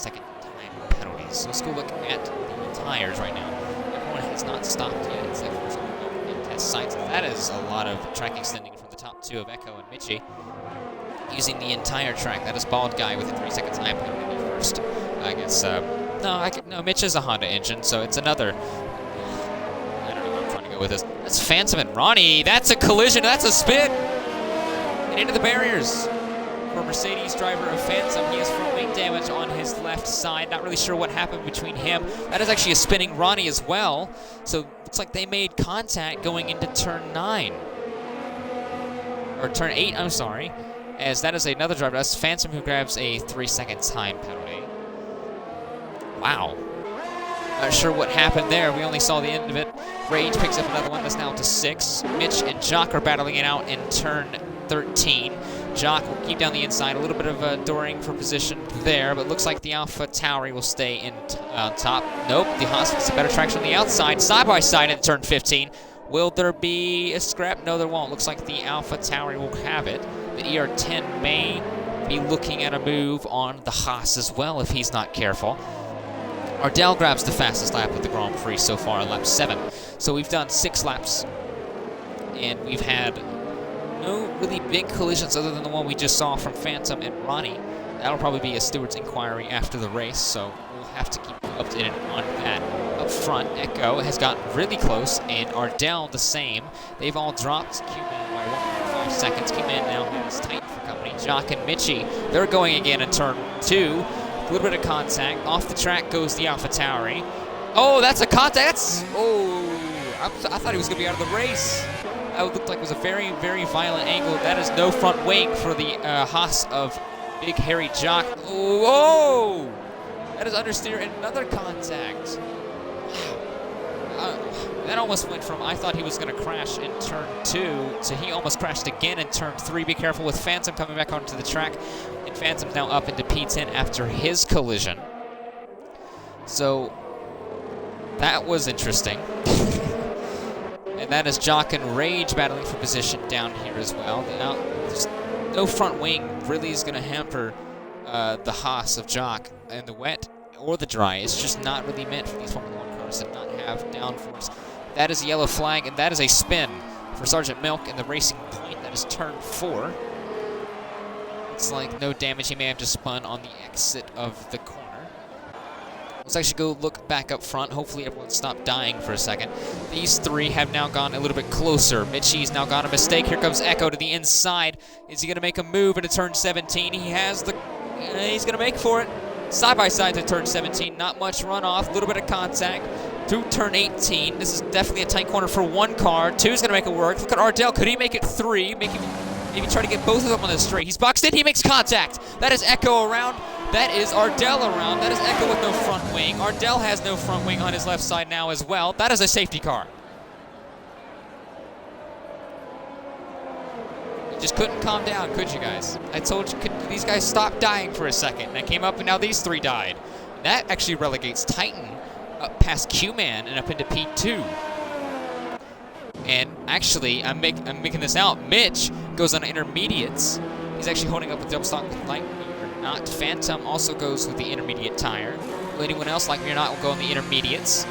3-second time penalties. So let's go look at the tires right now. Everyone has not stopped yet except for some in test sites. That is a lot of track extending from the top two of Echo and Mitchie. Using the entire track. That is Bald Guy with a 3-second time penalty first. I guess, no, Mitch is a Honda engine, so it's another. I don't know where I'm trying to go with this. That's Phantom and Ronnie. That's a collision. That's a spin. And into the barriers. For Mercedes driver of Phantom, he has front wing damage on his left side. Not really sure what happened between him. That is actually a spinning Ronnie as well. So looks like they made contact going into turn 9. Or turn 8, I'm sorry. As that is another driver. That's Phantom who grabs a 3-second time penalty. Wow. Not sure what happened there. We only saw the end of it. Rage picks up another one. That's now to 6. Mitch and Jock are battling it out in turn 13. Jock will keep down the inside. A little bit of dooring for position there, but looks like the Alpha Tauri will stay in on top. Nope, the Haas gets a better traction on the outside. Side by side in turn 15. Will there be a scrap? No, there won't. Looks like the Alpha Tauri will have it. The ER10 may be looking at a move on the Haas as well if he's not careful. Ardell grabs the fastest lap of the Grand Prix so far, lap 7. So we've done 6 laps, and we've had no really big collisions other than the one we just saw from Phantom and Ronnie. That'll probably be a steward's inquiry after the race, so we'll have to keep you updated on that. Up front, Echo has gotten really close, and Ardell the same. They've all dropped Q-Man by 1.5 seconds. Q-Man now has Titan for company. Jock and Mitchie, they're going again in turn 2. A little bit of contact. Off the track goes the Alpha Tauri. Oh, that's a contact. That's, I thought he was going to be out of the race. That looked like it was a very, very violent angle. That is no front wing for the Haas of Big Hairy Jock. Oh, that is understeer and another contact. Wow. That almost went from I thought he was going to crash in turn 2 to he almost crashed again in turn 3. Be careful with Phantom coming back onto the track. And Phantom's now up into P10 after his collision. So that was interesting. And that is Jock and Rage battling for position down here as well. Now, there's no front wing really is going to hamper the Haas of Jock in the wet or the dry. It's just not really meant for these Formula 1 cars to not have downforce. That is a yellow flag, and that is a spin for Sergeant Milk in the racing point. That is turn 4. Looks like no damage. He may have just spun on the exit of the corner. Let's actually go look back up front. Hopefully everyone stopped dying for a second. These 3 have now gone a little bit closer. Mitchie's now got a mistake. Here comes Echo to the inside. Is he going to make a move into turn 17? He has the... he's going to make for it. Side by side to turn 17. Not much runoff. A little bit of contact. Through turn 18. This is definitely a tight corner for 1 car. 2 is going to make it work. Look at Ardell. Could he make it 3? Maybe try to get both of them on the straight. He's boxed in. He makes contact. That is Echo around. That is Ardell around. That is Echo with no front wing. Ardell has no front wing on his left side now as well. That is a safety car. You just couldn't calm down, could you guys? I told you, could these guys stop dying for a second. And I came up and now these 3 died. That actually relegates Titan up past Q-Man and up into P2. And actually, I'm making this out. Mitch goes on intermediates. He's actually holding up a double stock with light meter. Not. Phantom also goes with the intermediate tire. Will anyone else like me or not will go on the intermediates.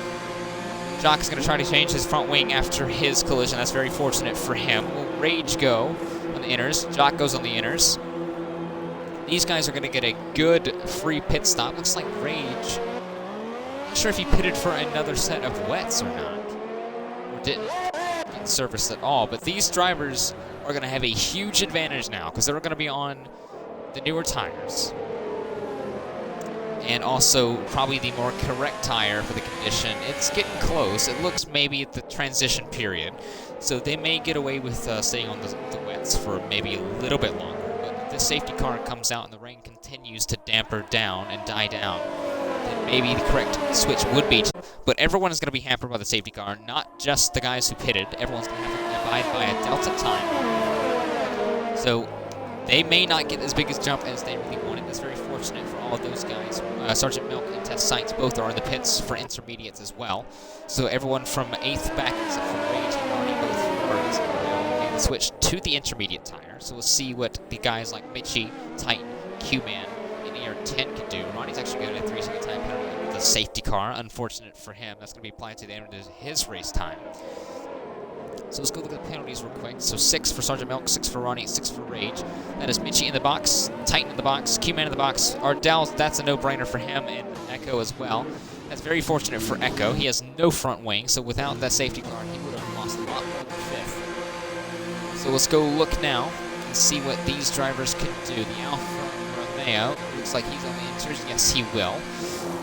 Jock is going to try to change his front wing after his collision. That's very fortunate for him. Will Rage go on the inners? Jock goes on the inners. These guys are going to get a good free pit stop. Looks like Rage. Not sure if he pitted for another set of wets or not. Or didn't get serviced at all. But these drivers are going to have a huge advantage now because they're going to be on the newer tires. And also probably the more correct tire for the condition. It's getting close. It looks maybe at the transition period. So they may get away with staying on the wets for maybe a little bit longer. But if this safety car comes out and the rain continues to damper down and die down, then maybe the correct switch would be. But everyone is going to be hampered by the safety car, not just the guys who pitted. Everyone's going to have to abide by a delta time. So they may not get as big a jump as they really wanted. That's very fortunate for all of those guys. Sergeant Milk and Test Sites both are in the pits for intermediates as well. So everyone from 8th back, except for Rage and Marty, both are going to switch to the intermediate tire. So we'll see what the guys like Mitchie, Titan, Q-Man, and ER10 can do. Ronnie's actually got a 3-second time penalty with the safety car. Unfortunate for him. That's going to be applied to the end of his race time. So let's go look at the penalties real quick. So 6 for Sergeant Milk, 6 for Ronnie, 6 for Rage. That is Mitchie in the box, Titan in the box, Q-Man in the box. Ardell, that's a no-brainer for him, and Echo as well. That's very fortunate for Echo. He has no front wing, so without that safety car, he would have lost a lot more than 5th. So let's go look now and see what these drivers can do. The Alfa Romeo, looks like he's on the inters. Yes, he will.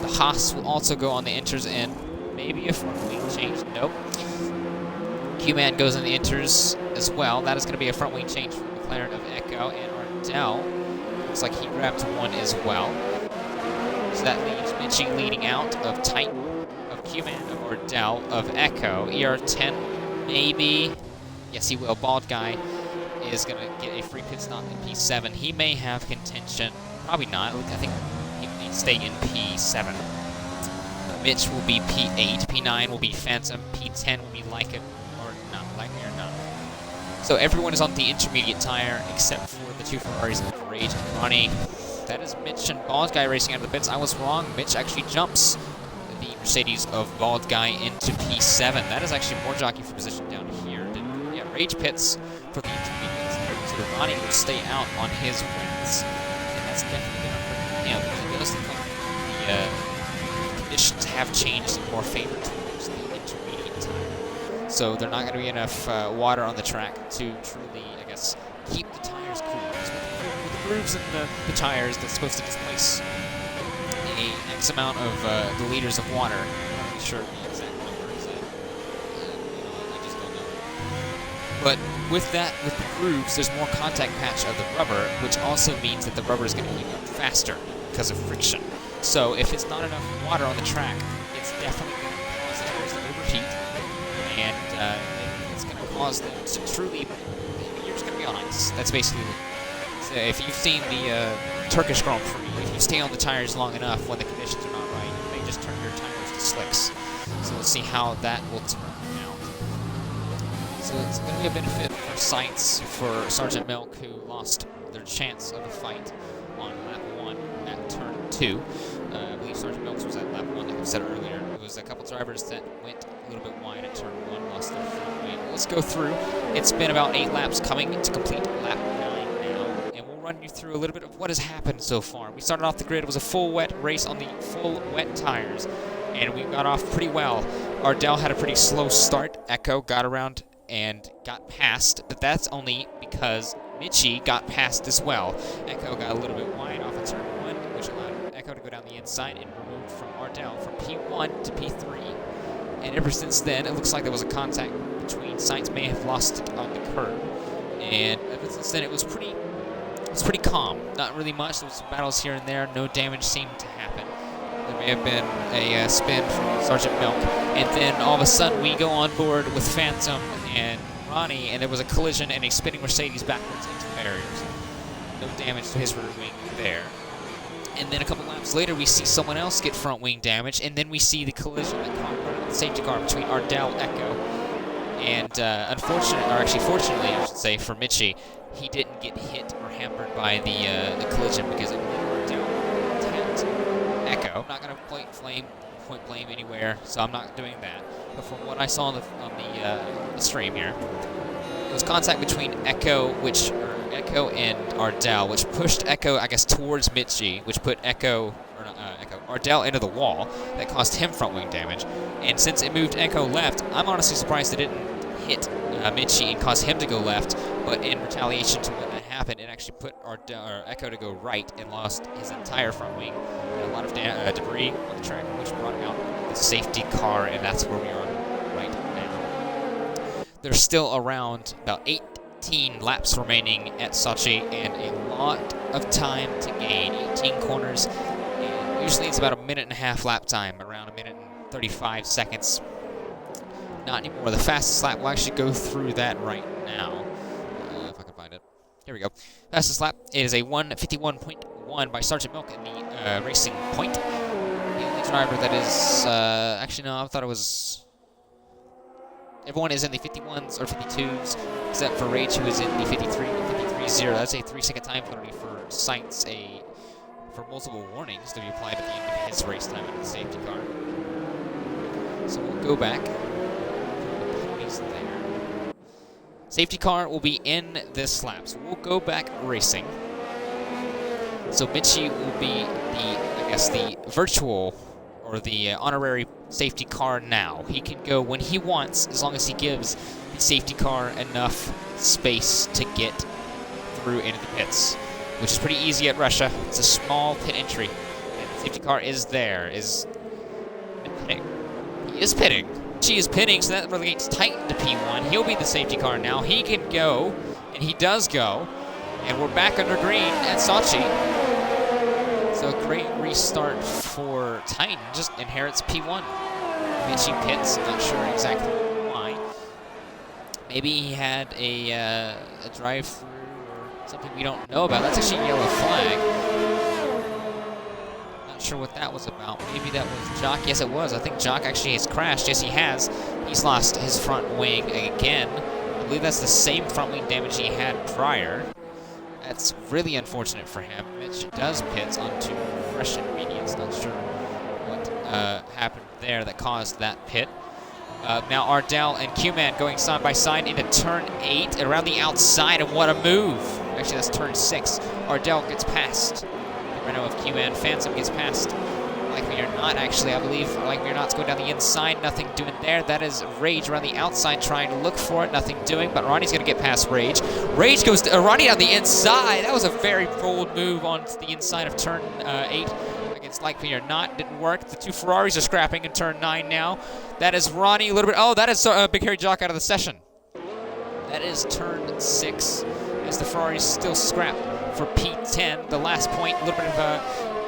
The Haas will also go on the inters, and maybe a front wing change. Nope. Q-Man goes in the inters as well. That is going to be a front wing change for McLaren of Echo, and Ardell looks like he grabbed one as well. So that leaves Mitchie leading out of Titan, of Q-Man, of Ardell, of Echo. ER10, maybe. Yes, he will. Bald Guy is going to get a free pit stop in P7. He may have contention. Probably not. I think he may stay in P7. Mitch will be P8. P9 will be Phantom. P10 will be Leica. So everyone is on the intermediate tire except for the 2 Ferraris of Rage and Ronnie. That is Mitch and Bald Guy racing out of the pits. I was wrong. Mitch actually jumps the Mercedes of Bald Guy into P7. That is actually more jockey for position down here. Yeah, Rage pits for the intermediate. So Ronnie will stay out on his wins. And that's definitely going to hurt him. It does look like the conditions have changed in more favor towards the intermediate tire. So there's not going to be enough water on the track to truly, I guess, keep the tires cool. With the grooves in the tires, that's supposed to displace a X amount of the liters of water. I'm not really sure the exact number is that. I just don't know. But with that, with the grooves, there's more contact patch of the rubber, which also means that the rubber is going to heat up faster because of friction. So if it's not enough water on the track, it's definitely going to cause the tires to overheat. And it's going to cause them to truly, you're just going to be on ice. That's basically, so if you've seen the Turkish Grand Prix, if you stay on the tires long enough when the conditions are not right, you may just turn your tires to slicks. So we'll see how that will turn out. So it's going to be a benefit for Sights, for Sergeant Milk, who lost their chance of a fight on lap 1 at turn 2. I believe Sergeant Milk was at lap 1, like I said earlier. It was a couple drivers that went a little bit wide at turn 1, lost their front wing. Let's go through. It's been about 8 laps coming to complete lap 9 now, and we'll run you through a little bit of what has happened so far. We started off the grid. It was a full wet race on the full wet tires, and we got off pretty well. Ardell had a pretty slow start. Echo got around and got past, but that's only because Mitchie got past as well. Echo got a little bit wide off of turn 1, which allowed Echo to go down the inside and removed from Ardell from P1 to P3. And ever since then, it looks like there was a contact between Sights, may have lost it on the curb. And ever since then, it was pretty calm. Not really much. There was some battles here and there. No damage seemed to happen. There may have been a spin from Sergeant Milk. And then all of a sudden, we go on board with Phantom and Ronnie, and there was a collision and a spinning Mercedes backwards into barriers. No damage to his rear wing there. And then a couple laps later, we see someone else get front wing damage, and then we see the collision that caused the safety car between Ardell, Echo, and fortunately, I should say, for Mitchie, he didn't get hit or hampered by the collision because it really Ardell tapped Echo. I'm not going to point blame anywhere, so I'm not doing that. But from what I saw on the stream here, it was contact between Echo and Ardell, which pushed Echo, I guess, towards Mitchie, which put Ardell into the wall. That caused him front wing damage. And since it moved Echo left, I'm honestly surprised it didn't hit Mitchie and cause him to go left. But in retaliation to what happened, it actually put Echo to go right and lost his entire front wing. And a lot of debris on the track, which brought out the safety car, and that's where we are right now. There's still around about 18 laps remaining at Sochi, and a lot of time to gain. 18 corners, and usually it's about a minute and a half lap time, around a minute and 35 seconds. Not anymore. The fastest lap will actually go through that right now. If I can find it. Here we go. Fastest lap is a 1:51.1 by Sergeant Milk in the Racing Point. The only driver that is... actually, no, I thought it was... Everyone is in the 51s or 52s, except for Rage, who is in the 53 and 53.0. That's a 3-second time penalty for Sights, a for multiple warnings to be applied at the end of his race time in the safety car. So we'll go back. The ponies there. Safety car will be in this lap, so we'll go back racing. So Mitchie will be the virtual or the honorary safety car now. He can go when he wants, as long as he gives the safety car enough space to get through into the pits, which is pretty easy at Russia. It's a small pit entry, and the safety car is there. Is pitting? He is pitting. She is pitting, so that relegates Titan to P1. He'll be the safety car now. He can go, and he does go, and we're back under green at Sochi. So a great restart for Titan, just inherits P1. Mitchie pits, not sure exactly why. Maybe he had a drive-through or something we don't know about. That's actually a yellow flag. Not sure what that was about. Maybe that was Jock. Yes, it was. I think Jock actually has crashed. Yes, he has. He's lost his front wing again. I believe that's the same front wing damage he had prior. That's really unfortunate for him. Mitch does pits onto fresh ingredients. Not sure what happened there that caused that pit. Now Ardell and Q-Man going side by side into turn 8 around the outside, and what a move. Actually, that's turn 6. Ardell gets past. Renault of Q-Man. Phantom gets past. Like Me or Not, actually, I believe. Like Me or Not's going down the inside. Nothing doing there. That is Rage around the outside trying to look for it. Nothing doing, but Ronnie's going to get past Rage. Rage goes to Ronnie down the inside. That was a very bold move on the inside of turn 8 against Like Me or Not. Didn't work. The two Ferraris are scrapping in turn 9 now. That is Ronnie a little bit. Oh, that is Big Hairy Jock out of the session. That is turn 6 as the Ferraris still scrap for P10. The last point, a little bit of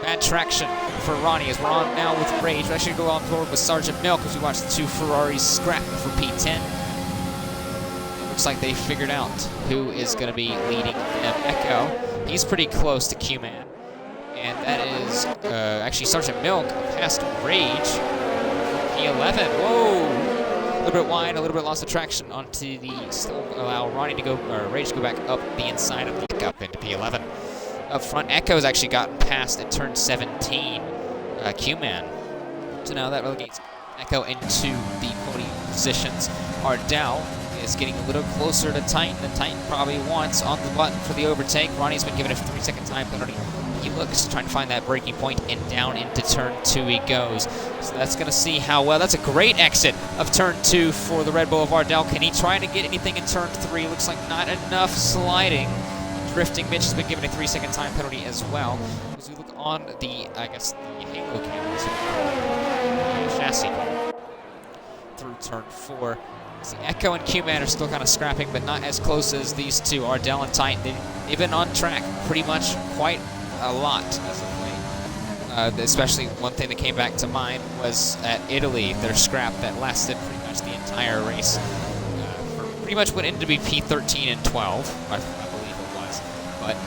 bad traction for Ronnie as we're on now with Rage. We actually go on board with Sergeant Milk as we watch the two Ferraris scrap for P10. It looks like they figured out who is going to be leading them. Echo, he's pretty close to Q-Man. And that is actually Sergeant Milk past Rage for P11. Whoa! A little bit wide, a little bit lost of traction onto the, still allow Ronnie to go, or Rage to go back up the inside of the pickup into P11. Up front, Echo's actually gotten past at turn 17, Q-Man. So now that relegates Echo into the podium positions. Ardell is getting a little closer to Titan than Titan probably wants on the button for the overtake. Ronnie's been given a 3-second time penalty. He looks trying to find that breaking point, and down into turn 2 he goes. So that's going to see how well. That's a great exit of turn 2 for the Red Bull of Ardell. Can he try to get anything in turn 3? Looks like not enough sliding. Drifting Mitch has been given a 3-second time penalty as well. As we look on the, I guess, the Halo cameras, the chassis through turn 4. See, Echo and Q-Man are still kind of scrapping, but not as close as these two. Ardell and Titan, they've been on track pretty much quite a lot as of late. Especially one thing that came back to mind was at Italy, their scrap that lasted pretty much the entire race. Pretty much went into be P13 and 12, I believe it was. But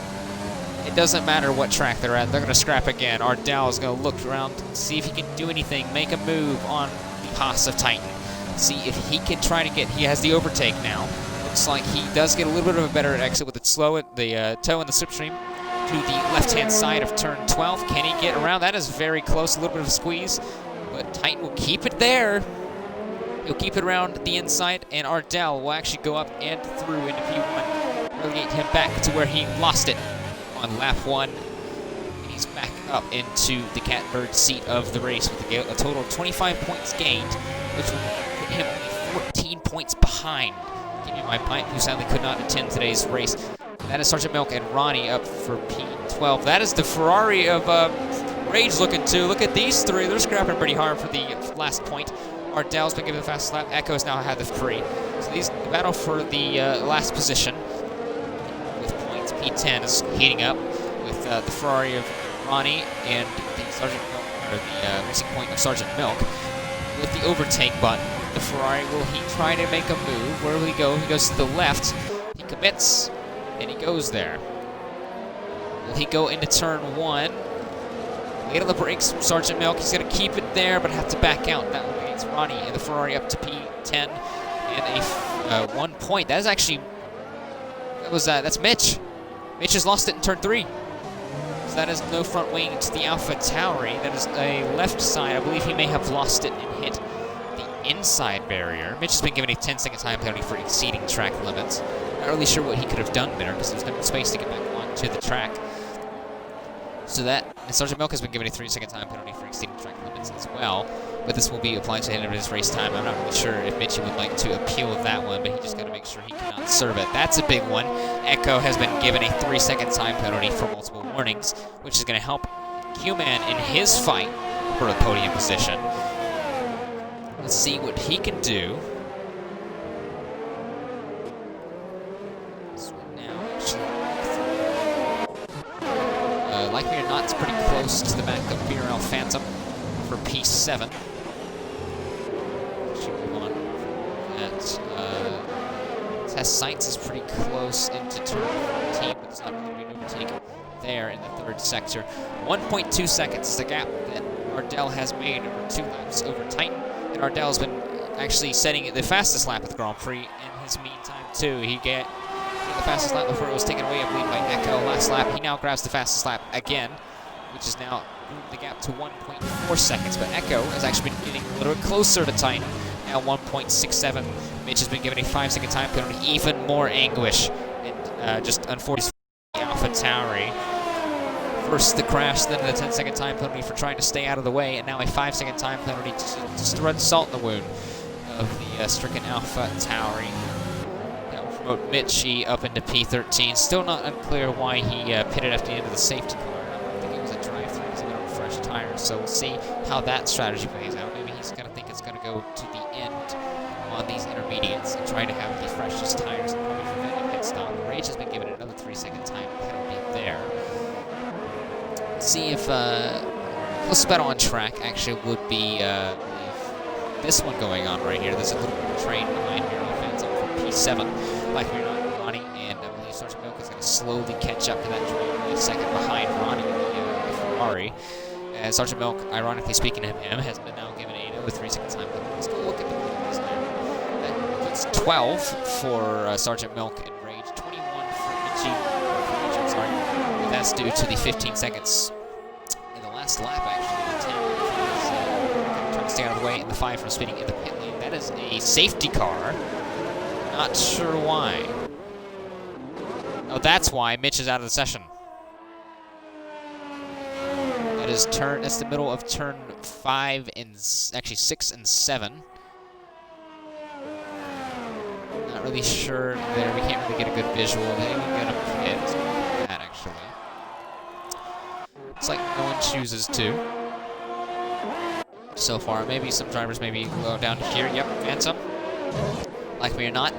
it doesn't matter what track they're at, they're going to scrap again. Ardell is going to look around and see if he can do anything, make a move on the Haas of Titan. See if he can try to get, he has the overtake now. Looks like he does get a little bit of a better exit with the slow, the toe in the slipstream to the left-hand side of turn 12. Can he get around? That is very close, a little bit of a squeeze, but Titan will keep it there. He'll keep it around the inside, and Ardell will actually go up and through into P1. Relegate him back to where he lost it on lap 1. And he's back up into the catbird seat of the race with a total of 25 points gained, which will put him 14 points behind. Give me my pint, who sadly could not attend today's race. That is Sergeant Milk and Ronnie up for P12. That is the Ferrari of Rage looking to. Look at these three. They're scrapping pretty hard for the last point. Ardell's been given the fastest lap. Echo's now had the free. So the battle for the last position with points. P10 is heating up with the Ferrari of Ronnie and the Sergeant Milk, or the racing point of Sergeant Milk. With the overtake button, the Ferrari, will he try to make a move? Where will he go? He goes to the left. He commits, and he goes there. Will he go into turn 1? Late on the brakes from Sergeant Milk. He's going to keep it there, but have to back out. That will leads Ronnie and the Ferrari up to P10 and a 1 point. That is actually, that's Mitch. Mitch has lost it in turn 3. So that is no front wing to the Alpha Tauri. That is a left side. I believe he may have lost it and hit the inside barrier. Mitch has been given a 10-second time penalty for exceeding track limits. Not really sure what he could have done there because there's no space to get back onto the track. So that, and Sergeant Milk has been given a 3-second time penalty for exceeding track limits as well. But this will be applied to the end of his race time. I'm not really sure if Mitchie would like to appeal that one, but he just got to make sure he cannot serve it. That's a big one. Echo has been given a 3-second time penalty for multiple warnings, which is going to help Q-Man in his fight for a podium position. Let's see what he can do. So now, like me or not, it's pretty close to the back of BRL Phantom for P7. Test Sights is pretty close into turn 14, but there's not really an overtake there in the third sector. 1.2 seconds is the gap that Ardell has made over 2 laps over Titan, and Ardell's been actually setting the fastest lap at the Grand Prix in his meantime too. He got the fastest lap before it was taken away, I believe, by Echo last lap. He now grabs the fastest lap again, which is now the gap to 1.4 seconds, but Echo has actually been getting a little bit closer to Titan. Now 1.67. Mitch has been given a 5-second time penalty. Even more anguish. And just unfortunately, Alpha Tauri. First the crash, then the 10-second time penalty for trying to stay out of the way, and now a 5-second time penalty just to run salt in the wound of the stricken Alpha Tauri. That will promote Mitchie up into P13. Still not unclear why he pitted after the end of the safety car. I think it was a drive-through because he got on fresh tires, so we'll see how that strategy plays out. Maybe he's going to think it's going to go to the end on these intermediates and try to have the freshest tires and probably prevent a pit stop. Rage has been given another 3-second time penalty there. Let's see if closest battle on track actually would be this one going on right here. There's a little bit of train behind here on Phantom from P7. Like we're not Ronnie, and I believe Sergeant Milk is going to slowly catch up to that train a second behind Ronnie, the Ferrari. And Sergeant Milk, ironically speaking of him, has been now given another 3-second time penalty. Let's go look at the points there. That's 12 for Sergeant Milk and Rage, 21 for Mitchie. I'm sorry. And that's due to the 15 seconds in the last lap, actually. The 10 trying to stay out of the way, and the 5 from speeding in the pit lane. That is a safety car. Not sure why. Oh, that's why Mitch is out of the session. That is that's the middle of turn 5 and actually 6 and 7. Not really sure there. We can't really get a good visual. They even get a pit. That actually. It's like no one chooses to. So far, maybe some drivers maybe go down here. Yep, Phantom. Like me or not.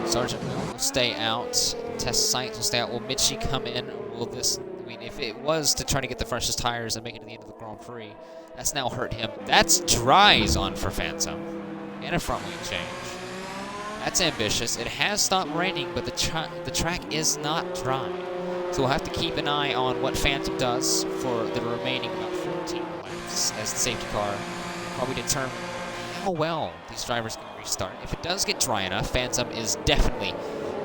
Sergeant will stay out. Test Sights will stay out. Will Mitchie come in? Or will this? I mean, if it was to try to get the freshest tires and make it to the end of the Grand Prix, that's now hurt him. That's dries on for Phantom. And a front wing change. That's ambitious. It has stopped raining, but the track is not dry. So we'll have to keep an eye on what Phantom does for the remaining about 14 laps as the safety car probably determine how well these drivers can restart. If it does get dry enough, Phantom is definitely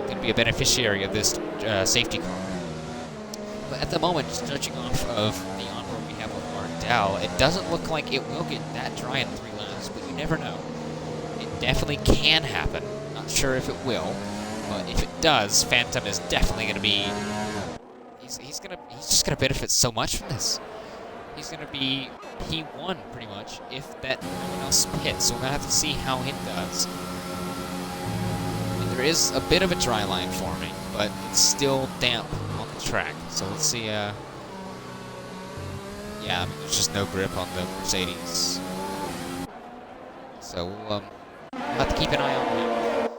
going to be a beneficiary of this safety car. But at the moment, just judging off of the onboard we have with Ardell, it doesn't look like it will get that dry in 3 laps, but you never know. It definitely can happen. Not sure if it will, but if it does, Phantom is definitely going to be... He's just gonna benefit so much from this. He's gonna be P1 pretty much if that no one else pits. So we're gonna have to see how it does. And there is a bit of a dry line forming, but it's still damp on the track. So let's see. Yeah, I mean, there's just no grip on the Mercedes. So we'll have to keep an eye on him.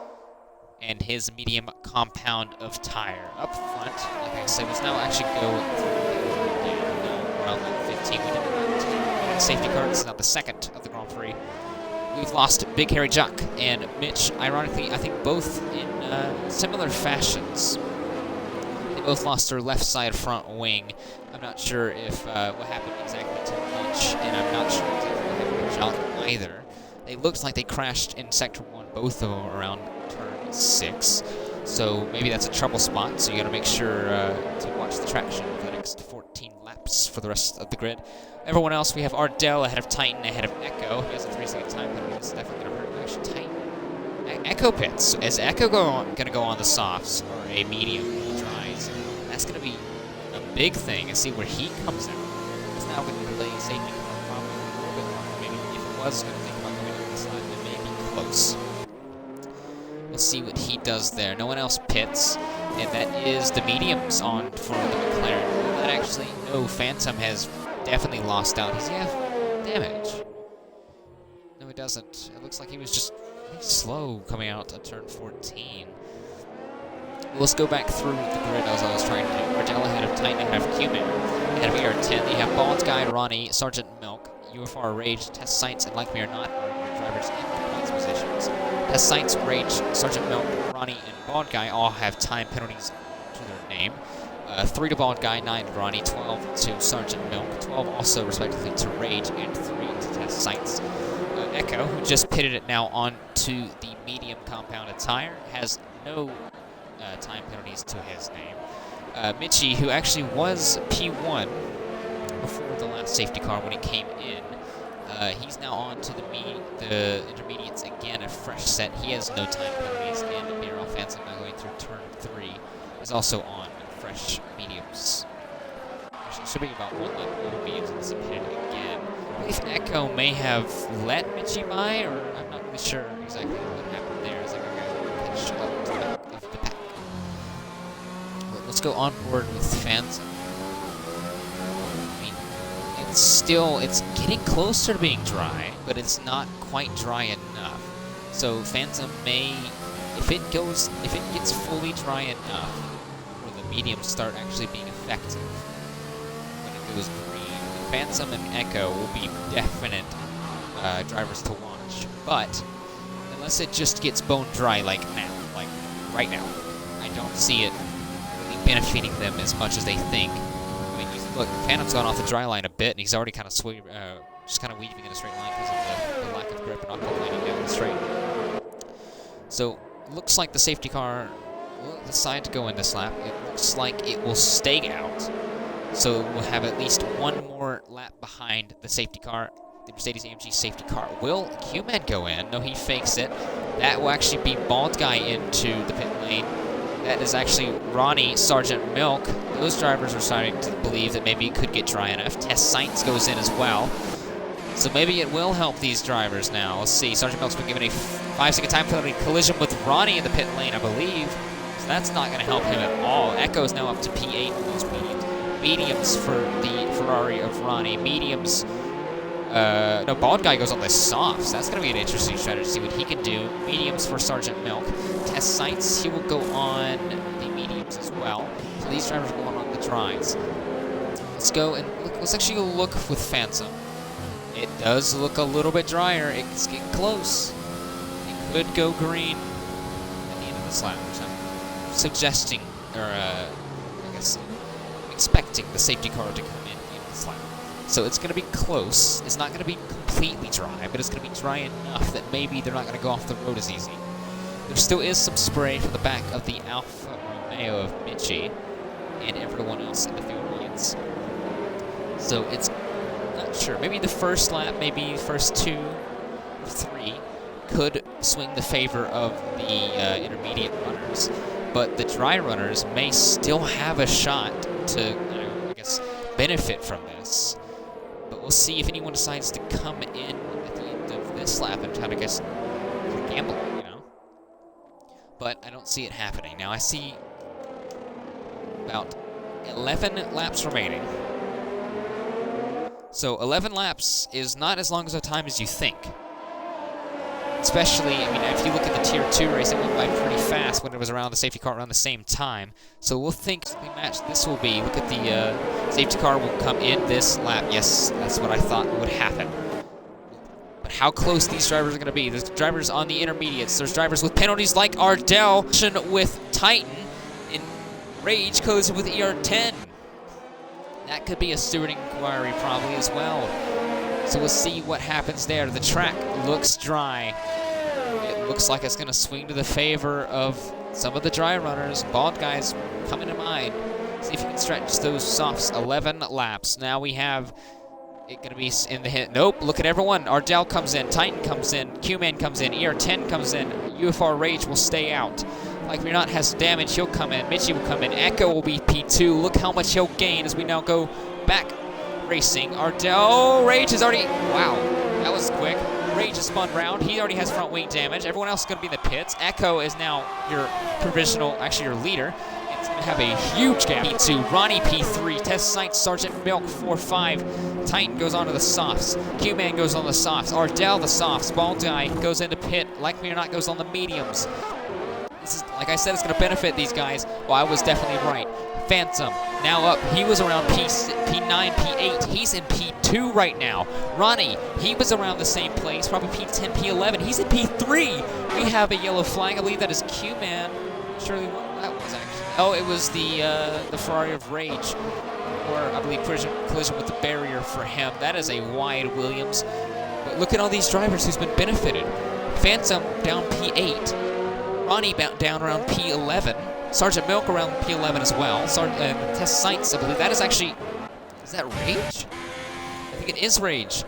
And his medium compound of tire up front, like I said, was now actually going through around lap 15. We did the safety car. This is now the second of the Grand Prix. We've lost Big Harry Juck and Mitch. Ironically, I think both in similar fashions. They both lost their left side front wing. I'm not sure if what happened exactly to Mitch, and I'm not sure exactly what happened to Juck either. They looked like they crashed in Sector 1, both of them around turn 6. So maybe that's a trouble spot, so you got to make sure to watch watch the traction for the next 14 laps for the rest of the grid. Everyone else, we have Ardell ahead of Titan, ahead of Echo. He has a 3-second time penalty. This is definitely going to hurt. Actually, Titan. Echo pits. Is Echo going to go on the softs or a medium dries? That's going to be a big thing and see where he comes out. It's now going to delay safety car probably a little bit longer. Maybe if it was going to think about going on this line, it may be close. We'll see what he does there. No one else pits, and that is the mediums on for the McLaren. That actually, no, Phantom has definitely lost out. Does he have damage? No, he doesn't. It looks like he was just slow coming out to turn 14. Let's go back through the grid as I was trying to do. Ardell ahead of Titan, ahead of Cuban, ahead of ER10. You have Bald Guy, Ronnie, Sergeant Milk, UFR Rage, Test Science, and Like Me or Not are your drivers in the points positions. Test Science, Rage, Sergeant Milk, Ronnie, and Bald Guy all have time penalties to their name. 3 to Bald Guy, 9 to Ronnie, 12 to Sergeant Milk, 12 also respectively to Rage, and 3 to Test Science. Echo, who just pitted it now onto the medium compounded tire, has no time penalties to his name. Mitchie, who actually was P1 before the last safety car when he came in, he's now on to the intermediates again, a fresh set. He has no time penalties, and Beer Phantom now going through turn 3 is also on fresh mediums. Actually, should be about 1 lap over mediums and submitted again. I believe Echo may have let Mitchie by, or I'm not really sure exactly what happened there. It's like, okay, catch up to the back of the pack. Let's go on board with Phantom. I mean, it's getting closer to being dry, but it's not quite dry enough. So Phantom may, if it gets fully dry enough, where the mediums start actually being effective when it goes green, Phantom and Echo will be definite drivers to watch. But unless it just gets bone dry like now, like right now, I don't see it really benefiting them as much as they think. I mean, look, Phantom's gone off the dry line a bit, and he's already kind of just kind of weaving in a straight line because of the lack of grip and not lining down the straight. So, looks like the safety car will decide to go in this lap. It looks like it will stay out. So we'll have at least one more lap behind the safety car. The Mercedes-AMG safety car. Will Q-Man go in? No, he fakes it. That will actually be Bald Guy into the pit lane. That is actually Ronnie, Sergeant Milk. Those drivers are starting to believe that maybe it could get dry enough. Test Science goes in as well. So maybe it will help these drivers now. Let's see. Sergeant Milk's been given a 5-second time penalty collision with Ronnie in the pit lane, I believe. So that's not going to help him at all. Echo's now up to P8 for those mediums. Mediums for the Ferrari of Ronnie. Mediums. No, Bald Guy goes on the softs. That's going to be an interesting strategy to see what he can do. Mediums for Sergeant Milk. Test Sites, he will go on the mediums as well. So these drivers are going on the dries. Let's go and look. Let's actually go look with Phantom. It does look a little bit drier. It's getting close. It could go green at the end of this lap, which I'm suggesting, or I guess expecting the safety car to come in this lap. So it's going to be close. It's not going to be completely dry, but it's going to be dry enough that maybe they're not going to go off the road as easy. There still is some spray from the back of the Alfa Romeo of Mitchie and everyone else in the field leads. So it's not sure. Maybe the first lap, maybe first 2 or 3 could swing the favor of the intermediate runners. But the dry runners may still have a shot to, I guess, benefit from this. But we'll see if anyone decides to come in at the end of this lap and try to guess gamble, you know. But I don't see it happening. Now I see about 11 laps remaining. So 11 laps is not as long as a time as you think. Especially, I mean, if you look at the Tier 2 race, it went by pretty fast when it was around the safety car around the same time. So we'll think the match this will be. Look at the safety car will come in this lap. Yes, that's what I thought would happen. But how close these drivers are going to be. There's drivers on the intermediates. There's drivers with penalties like Ardell with Titan. And Rage goes with ER10. That could be a stewarding inquiry probably as well. So we'll see what happens there. The track looks dry. It looks like it's going to swing to the favor of some of the dry runners. Bald Guy's coming to mind. See if you can stretch those softs. 11 laps. Now we have it going to be in the hit. Nope, look at everyone. Ardell comes in, Titan comes in, Q-Man comes in, ER10 comes in, UFR Rage will stay out. Like We're Not has damage, he'll come in, Mitchie will come in, Echo will be P2. Look how much he'll gain as we now go back racing. Ardell, Rage is already, wow, that was quick. Rage is spun round, he already has front wing damage. Everyone else is going to be in the pits. Echo is now your provisional, actually your leader. It's going to have a huge gap. P2, Ronnie P3, Test Site, Sergeant Milk 4-5. Titan goes on to the softs. Q-Man goes on the softs. Ardell the softs. Ball Guy goes into pit. Like Me or Not goes on the mediums. This is, like I said, it's going to benefit these guys. Well, I was definitely right. Phantom now up. He was around P9, P8. He's in P2 right now. Ronnie, he was around the same place, probably P10, P11. He's in P3. We have a yellow flag. I believe that is Q-Man. Surely what that was actually. Oh, it was the Ferrari of Rage, or I believe collision with the barrier for him. That is a wide Williams. But look at all these drivers who's been benefited. Phantom down P8. Ronnie down around P11. Sergeant Milk around P11 as well. Test Sites, I believe. That is actually... Is that Rage? I think it is Rage.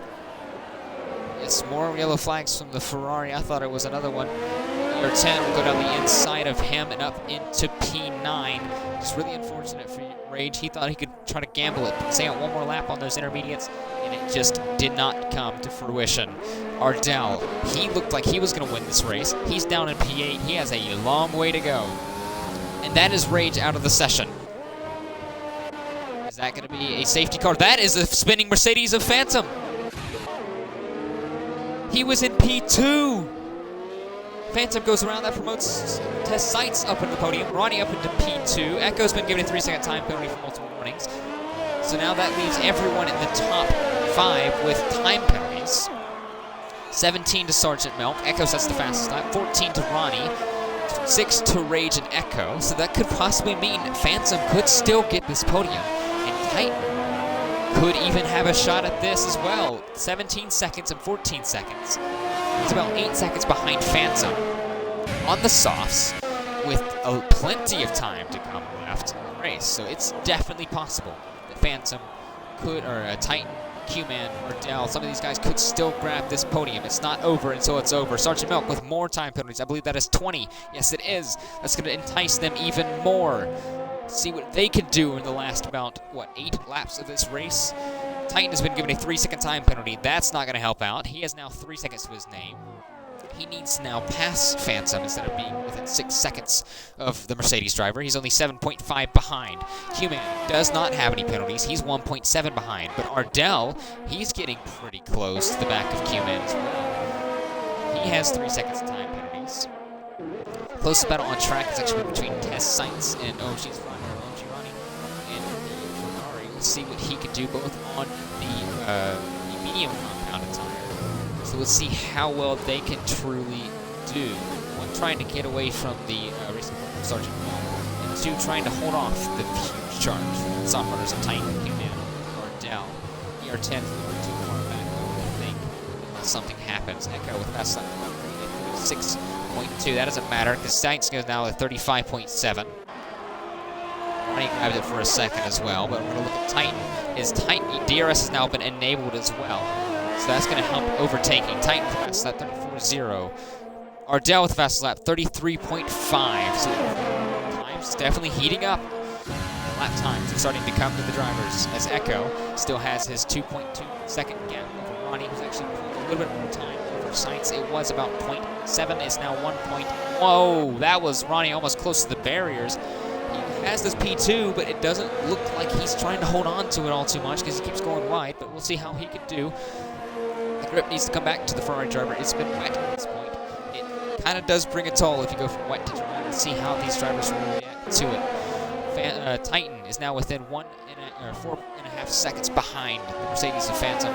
Yes, more yellow flags from the Ferrari. I thought it was another one. ER10 will go down the inside of him and up into P9. It's really unfortunate for Rage. He thought he could try to gamble it, stay out one more lap on those intermediates, and it just did not come to fruition. Ardell, he looked like he was going to win this race. He's down in P8. He has a long way to go. And that is Rage out of the session. Is that going to be a safety car? That is a spinning Mercedes of Phantom. He was in P2. Phantom goes around, that promotes Test Sites up into the podium. Ronnie up into P2. Echo's been given a 3-second time penalty for multiple warnings. So now that leaves everyone in the top 5 with time penalties. 17 to Sergeant Milk. Echo sets the fastest lap. 14 to Ronnie. 6 to Rage and Echo. So that could possibly mean Phantom could still get this podium. And Titan could even have a shot at this as well. 17 seconds and 14 seconds. He's about 8 seconds behind Phantom on the softs with plenty of time to come left in the race. So it's definitely possible that Phantom could, or Titan, Q-Man, or Dell, some of these guys could still grab this podium. It's not over until it's over. Sergeant Milk with more time penalties. I believe that is 20. Yes, it is. That's going to entice them even more. See what they can do in the last about, 8 laps of this race. Titan has been given a 3-second time penalty. That's not going to help out. He has now 3 seconds to his name. He needs to now pass Phantom instead of being within 6 seconds of the Mercedes driver. He's only 7.5 behind. Q-Man does not have any penalties. He's 1.7 behind. But Ardell, he's getting pretty close to the back of Q-Man as well. He has 3 seconds of time penalties. Closest battle on track is actually between Test Sites and OG's Ronnie, and Ferrari. Let's see what he can do both on the medium compounded tire. So let's see how well they can truly do. One, trying to get away from the racing from Sergeant Milk, and two, trying to hold off the huge charge from the soft runners of Titan, Q-Man, or Dell. ER10 too far back, I think, unless something happens. Echo with fast lap 6.2. That doesn't matter because Titan goes now at 35.7. Ronnie grabbed it for a second as well, but we're going to look at Titan. His Titan DRS has now been enabled as well, so that's going to help overtaking. Titan fast lap 34.0. Ardell with fast lap 33.5. So time's definitely heating up. Lap times are starting to come to the drivers as Echo still has his 2.2 second gap over Ronnie, who's actually pulled a little bit more time over Sites. It was about 0.7. It's now 1. Whoa, that was Ronnie almost close to the barriers. He has this P2, but it doesn't look like he's trying to hold on to it all too much because he keeps going wide, but we'll see how he can do. The grip needs to come back to the Ferrari driver. It's been wet at this point. It kind of does bring a toll if you go from wet to dry. Let's see how these drivers will react to it. Titan is now within 4.5 seconds behind the Mercedes of Phantom.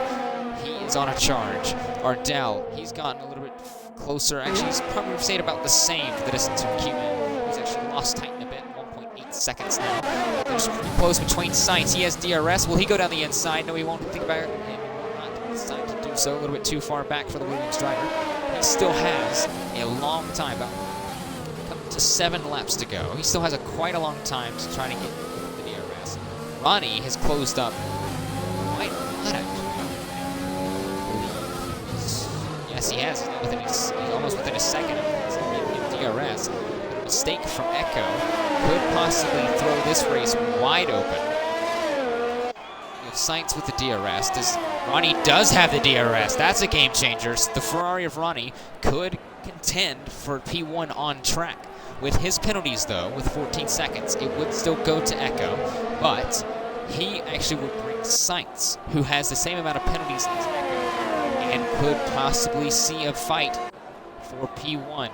He is on a charge. Ardell, he's gotten a little bit closer. Actually, he's probably stayed about the same for the distance from Q-Man. He's actually lost Titan a bit, 1.8 seconds now. There's pretty close between Sites. He has DRS. Will he go down the inside? No, he won't. Think about it. He will not decide to do so. A little bit too far back for the Williams driver. He still has a long time, about to 7 laps to go. He still has quite a long time to try to get the Ronnie has closed up quite a lot, actually. Yes, he has. He's almost within a second of DRS. A mistake from Echo could possibly throw this race wide open. We have Sainz with the DRS. Ronnie does have the DRS. That's a game changer. The Ferrari of Ronnie could contend for P1 on track. With his penalties, though, with 14 seconds, it would still go to Echo, but he actually would bring Sainz, who has the same amount of penalties as Echo, and could possibly see a fight for P1.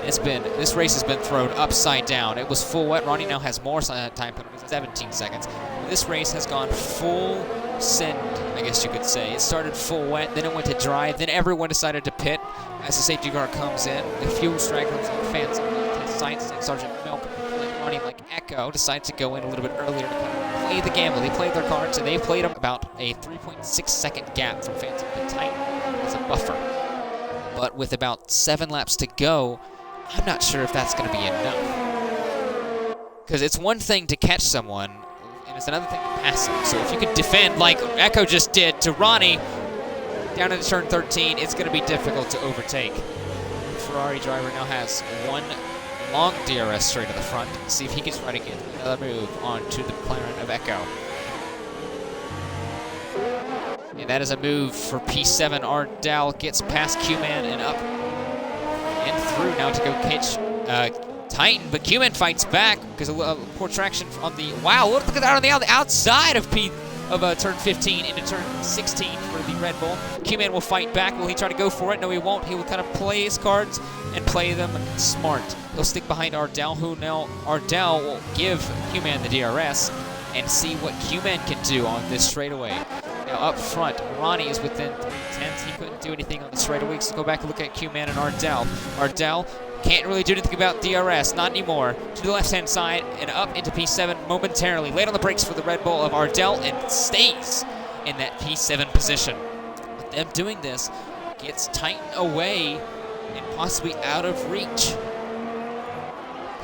And this race has been thrown upside down. It was full wet. Ronnie now has more time penalties, 17 seconds. This race has gone full send, I guess you could say. It started full wet, then it went to dry, then everyone decided to pit as the safety car comes in. The fuel stragglers and fans of Sainz and Sergeant Milk, Ronnie like Echo, decide to go in a little bit earlier to kind of play the gamble. They played their cards, and they played them about a 3.6 second gap from Phantom to Titan as a buffer. But with about 7 laps to go, I'm not sure if that's going to be enough. Because it's one thing to catch someone, and it's another thing to pass them. So if you can defend like Echo just did to Ronnie down into turn 13, it's going to be difficult to overtake. The Ferrari driver now has one long DRS straight to the front. See if he can try to get another move onto the McLaren of Echo. And that is a move for P7. Ardell gets past Q-Man and up and through now to go catch Titan, but Q-Man fights back because of poor traction on the... Wow, look at that on the outside of turn 15 into turn 16 for the Red Bull. Q-Man will fight back. Will he try to go for it? No, he won't. He will kind of play his cards and play them smart. He'll stick behind Ardell, who now Ardell will give Q-Man the DRS and see what Q-Man can do on this straightaway. Now up front, Ronnie is within 3/10. He couldn't do anything on the straightaway, so go back and look at Q-Man and Ardell. Ardell can't really do anything about DRS, not anymore. To the left-hand side and up into P7 momentarily. Late on the brakes for the Red Bull of Ardell and stays in that P7 position. With them doing this, gets Titan away and possibly out of reach.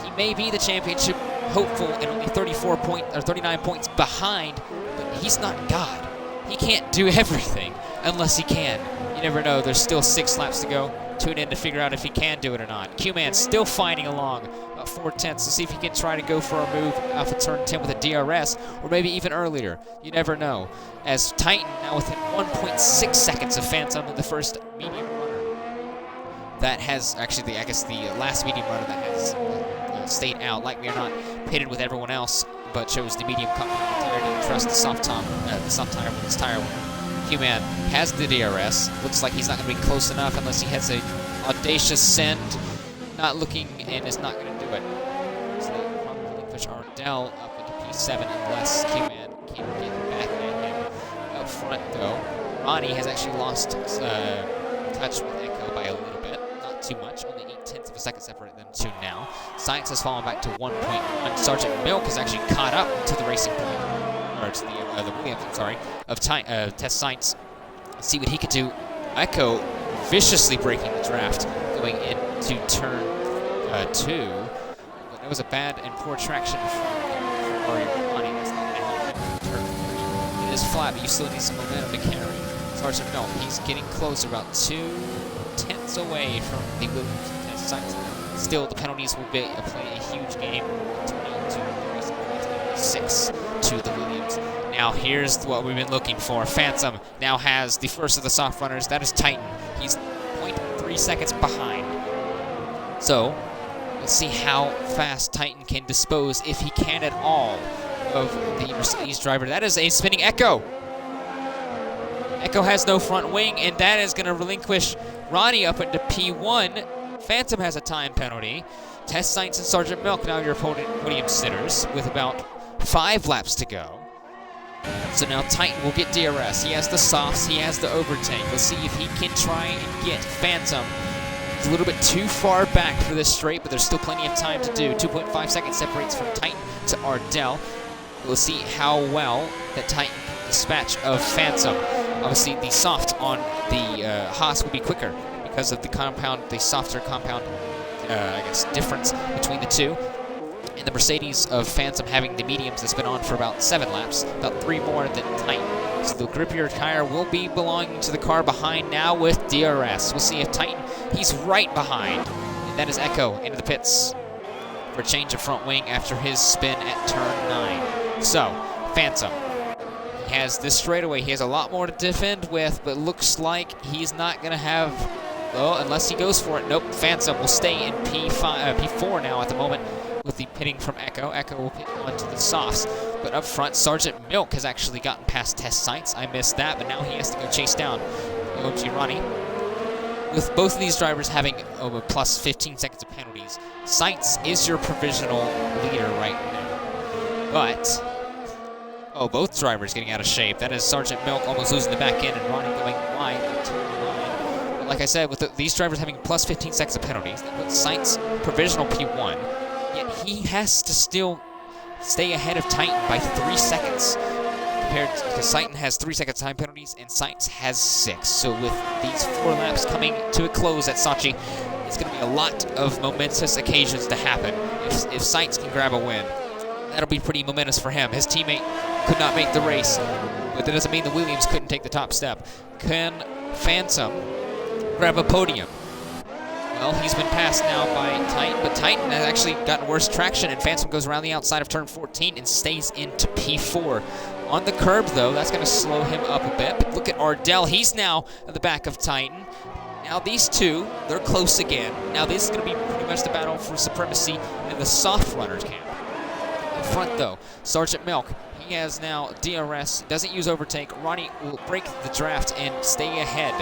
He may be the championship hopeful and only 39 points behind, but he's not God. He can't do everything unless he can. You never know. There's still 6 laps to go. Tune in to figure out if he can do it or not. Q-Man still fighting along about 4/10 to see if he can try to go for a move off of turn 10 with a DRS, or maybe even earlier. You never know. As Titan now within 1.6 seconds of Phantom in the first medium runner. That has actually, the last medium runner that has stayed out. Like we are not pitted with everyone else, but chose the medium company tire to trust the soft tire with his tire wear. Q-Man has the DRS. Looks like he's not going to be close enough unless he has a audacious send. Not looking and is not going to do it. So they will probably push Ardell up into P7 unless Q-Man can get back at him. Up front, though, Ronnie has actually lost touch with Echo by a little bit. Not too much. Only 0.8 of a second separate them two now. Sainz has fallen back to 1.1. Sergeant Milk has actually caught up to the racing point. Or to the Williams, I'm sorry, of Test Sainz. Let's see what he could do. Echo viciously breaking the draft, going into turn 2. But that was a bad and poor traction from Ronnie. That's not going to help him in turn 3. It is flat, but you still need some momentum to carry. Sergeant Milk, he's getting closer, about 2/10 away from the Williams and Test Sainz. Still, the penalties will play a huge game. 6 to the Williams. Now here's what we've been looking for. Phantom now has the first of the soft runners. That is Titan. He's 0.3 seconds behind. So let's see how fast Titan can dispose, if he can at all, of the Mercedes driver. That is a spinning Echo. Echo has no front wing, and that is going to relinquish Ronnie up into P1. Phantom has a time penalty. Test Sainz and Sergeant Milk now your podium sitters with about 5 laps to go. So now Titan will get DRS. He has the softs, he has the overtake. Let's see if he can try and get Phantom. It's a little bit too far back for this straight, but there's still plenty of time to do. 2.5 seconds separates from Titan to Ardell. We'll see how well that Titan can dispatch of Phantom. Obviously, the soft on the Haas will be quicker because of the compound, the softer compound, difference between the two. And the Mercedes of Phantom having the mediums that's been on for about 7 laps, about 3 more than Titan. So the grippier tire will be belonging to the car behind now with DRS. We'll see if Titan, he's right behind. And that is Echo into the pits for a change of front wing after his spin at turn 9. So, Phantom, he has this straightaway. He has a lot more to defend with, but looks like he's not going to have, well, unless he goes for it. Nope, Phantom will stay in P4 now at the moment with the pitting from Echo. Echo will pit onto the softs. But up front, Sergeant Milk has actually gotten past Test Sights. I missed that, but now he has to go chase down OG Ronnie. With both of these drivers having plus 15 seconds of penalties, Sights is your provisional leader right now. But, both drivers getting out of shape. That is Sergeant Milk almost losing the back end and Ronnie going wide into the line. But like I said, with these drivers having plus 15 seconds of penalties, that puts Sights provisional P1. Yet he has to still stay ahead of Titan by 3 seconds. Compared to, because Titan has 3 second time penalties and Sights has 6. So with these 4 laps coming to a close at Sochi, it's going to be a lot of momentous occasions to happen. If Sights can grab a win, that'll be pretty momentous for him. His teammate could not make the race, but that doesn't mean the Williams couldn't take the top step. Can Phantom grab a podium? Well, he's been passed now by Titan, but Titan has actually gotten worse traction, and Phantom goes around the outside of turn 14 and stays into P4. On the curb, though, that's going to slow him up a bit. But look at Ardell. He's now at the back of Titan. Now these two, they're close again. Now this is going to be pretty much the battle for supremacy in the soft runners camp. In front, though, Sergeant Milk. He has now DRS, doesn't use overtake. Ronnie will break the draft and stay ahead.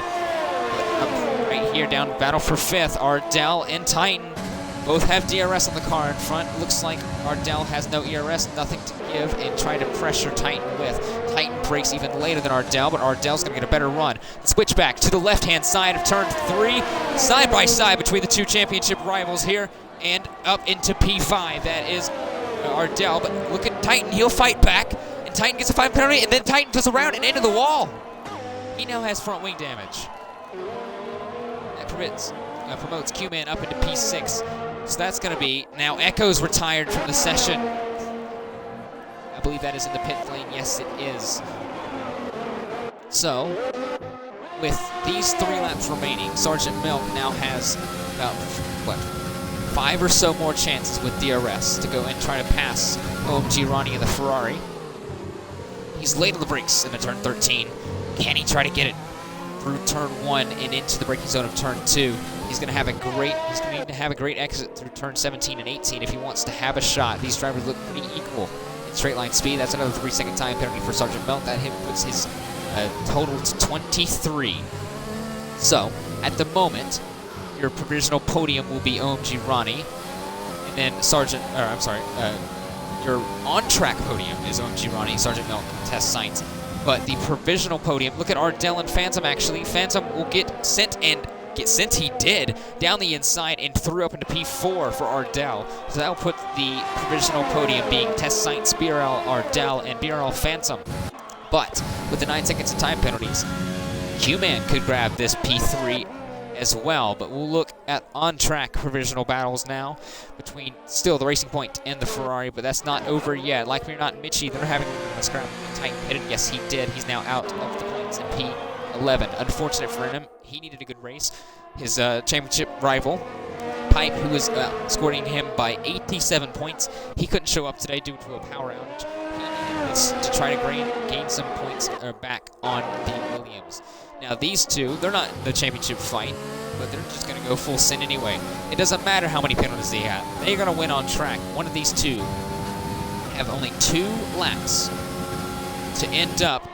Up right here, down battle for 5th. Ardell and Titan both have DRS on the car in front. Looks like Ardell has no ERS, nothing to give, and try to pressure Titan with. Titan breaks even later than Ardell, but Ardell's going to get a better run. Switch back to the left-hand side of turn 3. Side by side between the two championship rivals here, and up into P5. That is Ardell, but look at Titan. He'll fight back, and Titan gets a 5 penalty, and then Titan goes around and into the wall. He now has front wing damage. That promotes Q-Man up into P6. So that's going to be, now Echo's retired from the session. I believe that is in the pit lane. Yes, it is. So, with these 3 laps remaining, Sergeant Milk now has about, 5 or so more chances with DRS to go and try to pass OMG Ronnie in the Ferrari. He's late on the brakes into turn 13. Can he try to get it through turn 1 and into the braking zone of turn 2? He's going to need to have a great exit through turn 17 and 18 if he wants to have a shot. These drivers look pretty equal in straight line speed. That's another 3 second time penalty for Sergeant Milk. That puts his total to 23. So, at the moment, your provisional podium will be OMG Ronnie, and then your on-track podium is OMG Ronnie, Sergeant Milk, Test Sights. But the provisional podium, look at Ardell and Phantom actually. Phantom will get sent he did, down the inside and through up into P4 for Ardell. So that will put the provisional podium being Test Sights, BRL Ardell, and BRL Phantom. But with the 9 seconds of time penalties, Q-Man could grab this P3 as well. But we'll look at on-track provisional battles now between still the Racing Point and the Ferrari, but that's not over yet. Like we're not Mitchie, they're having a scrap. Titan pitted. Yes, he did. He's now out of the points in P11. Unfortunate for him. He needed a good race. His championship rival, Pipe, who was scoring him by 87 points, he couldn't show up today due to a power outage. He needed this to try to gain some points back on the Williams. Now these two, they're not in the championship fight, but they're just going to go full sin anyway. It doesn't matter how many penalties they have. They're going to win on track. One of these two have only 2 laps to end up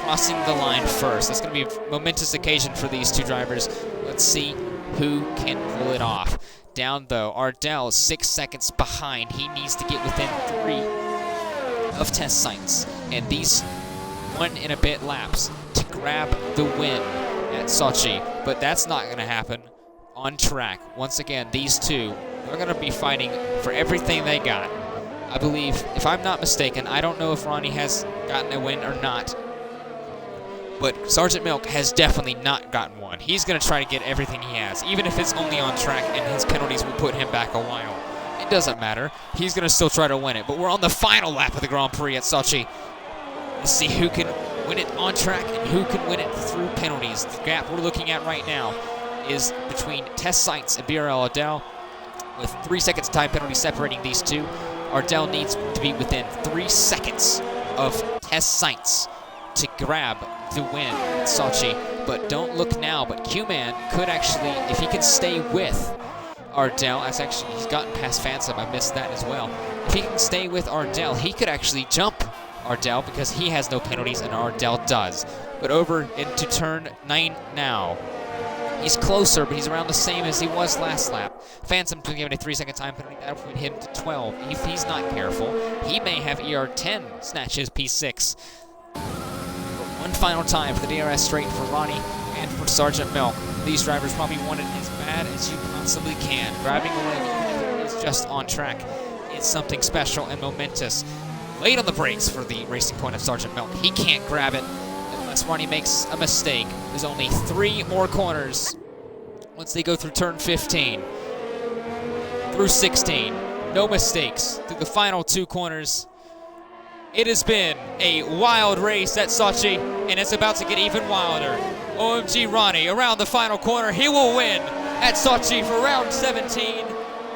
crossing the line first. That's going to be a momentous occasion for these two drivers. Let's see who can pull it off. Down, though, Ardell is 6 seconds behind. He needs to get within 3 of Test Sights. And these 1 and a bit laps to grab the win at Sochi. But that's not going to happen on track. Once again, these two, they're going to be fighting for everything they got. I believe, if I'm not mistaken, I don't know if Ronnie has gotten a win or not, but Sergeant Milk has definitely not gotten one. He's going to try to get everything he has, even if it's only on track, and his penalties will put him back a while. It doesn't matter. He's going to still try to win it. But we're on the final lap of the Grand Prix at Sochi. Let's see who can win it on track and who can win it through penalties. The gap we're looking at right now is between Test Sites and BRL Ardell, with 3 seconds time penalty separating these two. Ardell needs to be within 3 seconds of Test Sites to grab the win at Sochi. But don't look now, but Q-Man could actually, if he can stay with Ardell, he's gotten past Phantom, I missed that as well. If he can stay with Ardell, he could actually jump Ardell because he has no penalties and Ardell does. But over into turn 9 now. He's closer, but he's around the same as he was last lap. Phantom given a 3-second time penalty. That'll put him to 12. If he's not careful, he may have ER10 snatch his P6. But one final time for the DRS straight for Ronnie and for Sergeant Milk. These drivers probably want it as bad as you possibly can. Grabbing a win, even if it is just on track, is something special and momentous. Late on the brakes for the Racing Point of Sergeant Milk. He can't grab it unless Ronnie makes a mistake. There's only 3 more corners once they go through turn 15. Through 16. No mistakes. Through the final 2 corners. It has been a wild race at Sochi, and it's about to get even wilder. OMG Ronnie around the final corner. He will win at Sochi for round 17.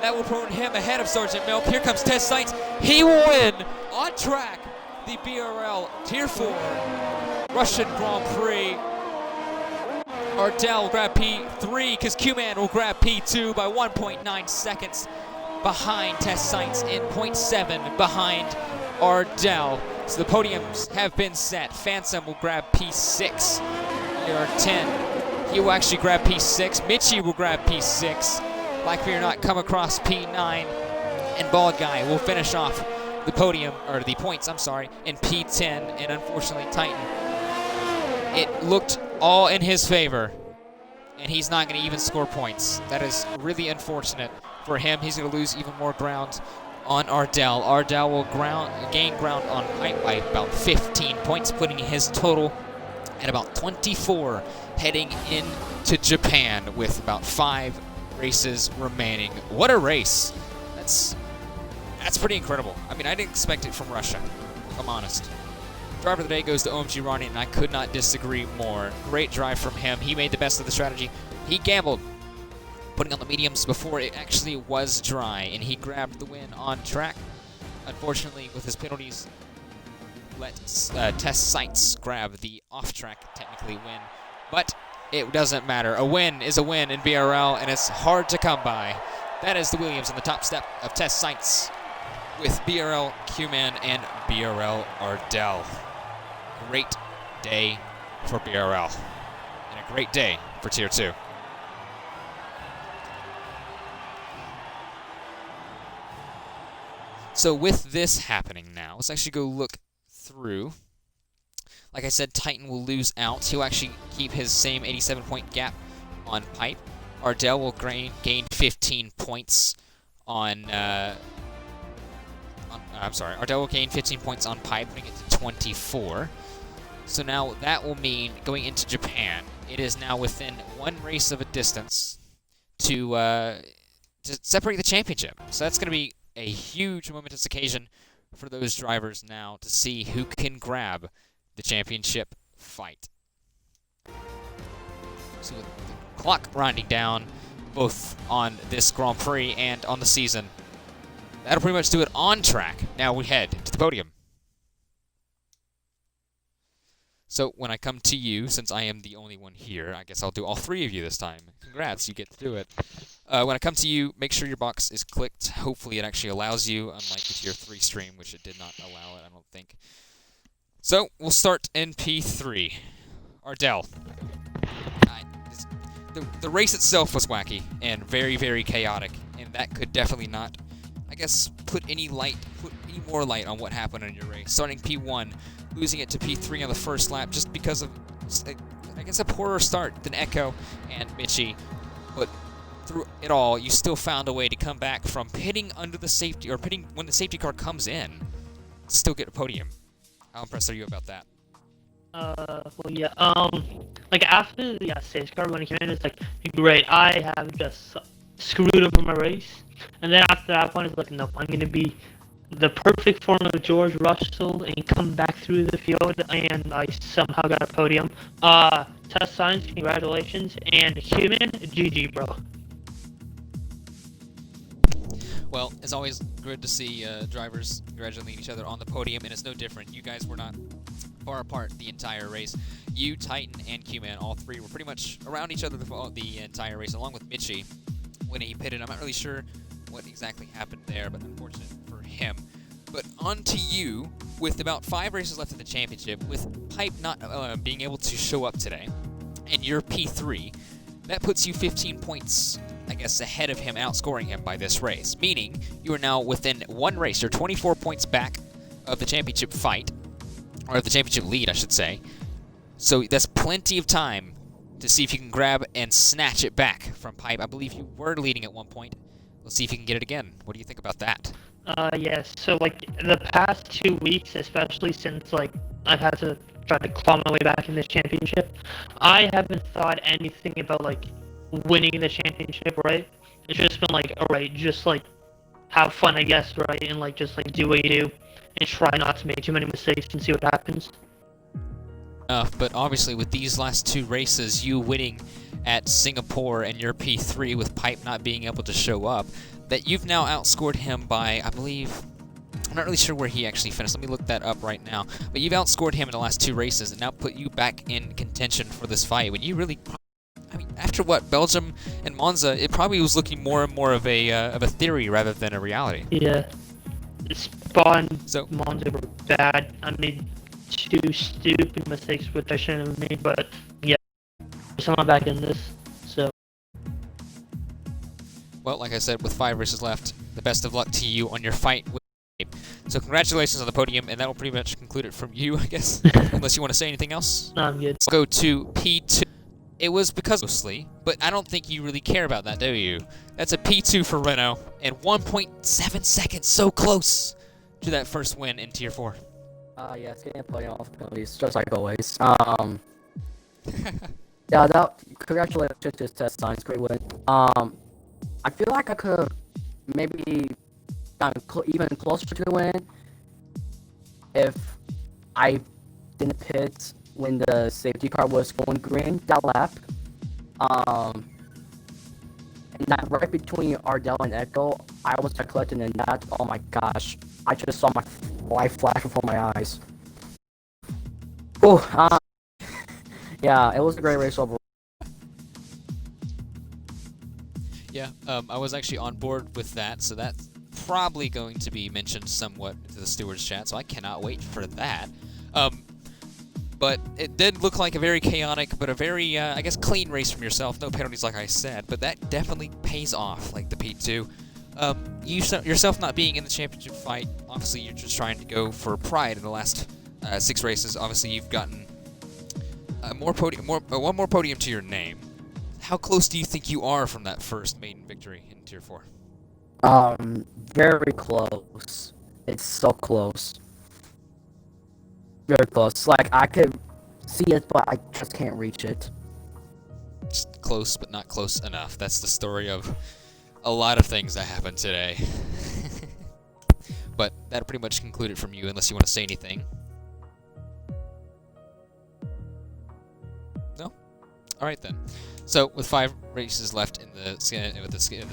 That will put him ahead of Sergeant Milk. Here comes Test Sites. He will win on track the BRL Tier 4 Russian Grand Prix. Ardell will grab P3 because Q-Man will grab P2 by 1.9 seconds behind Test Sites and 0.7 behind Ardell. So the podiums have been set. Phantom will grab P6. ER10. He will actually grab P6. Mitchie will grab P6. Like we are not come across P9. And Bald Guy will finish off the podium, or the points, I'm sorry, in P10. And unfortunately, Titan, it looked all in his favor. And he's not going to even score points. That is really unfortunate for him. He's going to lose even more ground on Ardell. Ardell will gain ground on Pipe by about 15 points, putting his total at about 24, heading into Japan with about 5 races remaining. What a race! That's pretty incredible. I mean, I didn't expect it from Russia, if I'm honest. Driver of the day goes to OMG Ronnie, and I could not disagree more. Great drive from him. He made the best of the strategy. He gambled, putting on the mediums before it actually was dry, and he grabbed the win on track. Unfortunately, with his penalties, let Test Sites grab the off-track technically win, but it doesn't matter. A win is a win in BRL, and it's hard to come by. That is the Williams on the top step of Test Sites with BRL Q-Man and BRL Ardell. Great day for BRL, and a great day for Tier 2. So with this happening now, let's actually go look through. Like I said, Titan will lose out. He'll actually keep his same 87-point gap on Pipe. Ardell will gain 15 points on... Ardell will gain 15 points on Pipe, putting it to 24. So now that will mean going into Japan, it is now within 1 race of a distance to separate the championship. So that's going to be a huge momentous occasion for those drivers now to see who can grab the championship fight. So with the clock winding down, both on this Grand Prix and on the season, that'll pretty much do it on track. Now we head to the podium. So when I come to you, since I am the only one here, I guess I'll do all 3 of you this time. Congrats, you get to do it. When I come to you, make sure your box is clicked. Hopefully it actually allows you, unlike the Tier 3 stream, which it did not allow it, I don't think. So we'll start in P3. Ardell. The race itself was wacky and very, very chaotic, and that could definitely not, I guess, put any more light on what happened in your race. Starting P1, losing it to P3 on the first lap just because of, I guess, a poorer start than Echo and Mitchie. But through it all, you still found a way to come back from pitting under the safety, or pitting when the safety car comes in, to still get a podium. How impressed are you about that? Well, yeah, like, after the safety car, when it came in, it's like, great, I have just screwed up for my race. And then after that one, it's like, nope, I'm gonna be the perfect form of George Russell and come back through the field, and I somehow got a podium. Test science, congratulations, and human, GG, bro. Well, it's always good to see drivers congratulating each other on the podium, and it's no different. You guys were not far apart the entire race. You, Titan, and Q-Man, all three were pretty much around each other the entire race, along with Mitchie when he pitted. I'm not really sure what exactly happened there, but unfortunate for him. But on to you, with about 5 races left in the championship, with Pipe not being able to show up today, and you're P3, that puts you 15 points, I guess, ahead of him, outscoring him by this race. Meaning, you are now within 1 race. You're 24 points back of the championship fight, or the championship lead, I should say. So that's plenty of time to see if you can grab and snatch it back from Pipe. I believe you were leading at one point. Let's see if you can get it again. What do you think about that? Yes. So, like, the past 2 weeks, especially since, like, I've had to try to claw my way back in this championship, I haven't thought anything about, like, winning the championship, right? It's just been like, alright, just, like, have fun, I guess, right? And, like, just, like, do what you do and try not to make too many mistakes and see what happens. But obviously, with these last 2 races, you winning at Singapore and your P3 with Pipe not being able to show up, that you've now outscored him by, I believe, I'm not really sure where he actually finished. Let me look that up right now. But you've outscored him in the last 2 races and now put you back in contention for this fight. When you really, I mean, after what, Belgium and Monza, it probably was looking more and more of a theory rather than a reality. Yeah. Spa and Monza were bad. I made 2 stupid mistakes, which I shouldn't have made, but yeah, so I'm back in this, so. Well, like I said, with 5 races left, the best of luck to you on your fight with Pipe. So congratulations on the podium, and that will pretty much conclude it from you, I guess, unless you want to say anything else. No, I'm good. Let's go to P2. It was because mostly, but I don't think you really care about that, do you? That's a P2 for Renault, and 1.7 seconds, so close to that first win in Tier 4. Yeah, it's getting playing off penalties, just like always. Yeah, congratulations to Test Science, great win. I feel like I could have maybe gotten even closer to the win if I didn't pit when the safety car was going green that lap. And that right between Ardell and Echo, I was collecting in that. Oh my gosh, I just saw my life flash before my eyes. Oh, yeah, it was a great race overall. Yeah, I was actually on board with that, so that's probably going to be mentioned somewhat to the stewards chat, so I cannot wait for that. But it did look like a very chaotic, but a very, I guess, clean race from yourself. No penalties, like I said, but that definitely pays off, like the P2. Yourself not being in the championship fight, obviously you're just trying to go for pride in the last 6 races. Obviously, you've gotten one more podium to your name. How close do you think you are from that first maiden victory in Tier 4? Very close. It's so close. Very close. Like, I could see it, but I just can't reach it. Just close, but not close enough. That's the story of a lot of things that happened today. But that'll pretty much conclude it from you, unless you want to say anything. No? Alright then. So, with 5 races left in the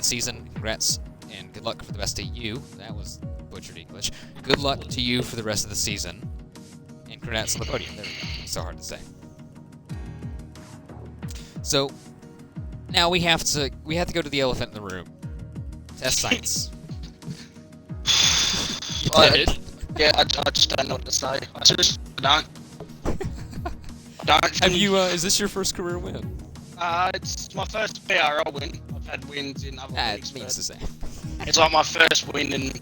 season, congrats and good luck for the best of you. That was butchered English. Good luck to you for the rest of the season. And congrats on the podium. There we go. It's so hard to say. So, now we have to go to the elephant in the room. Test science. Yeah, I just don't know what to say. I just don't. Have you, is this your first career win? It's my first PRL win. I've had wins in other leagues. It means the same. It's like my first win in,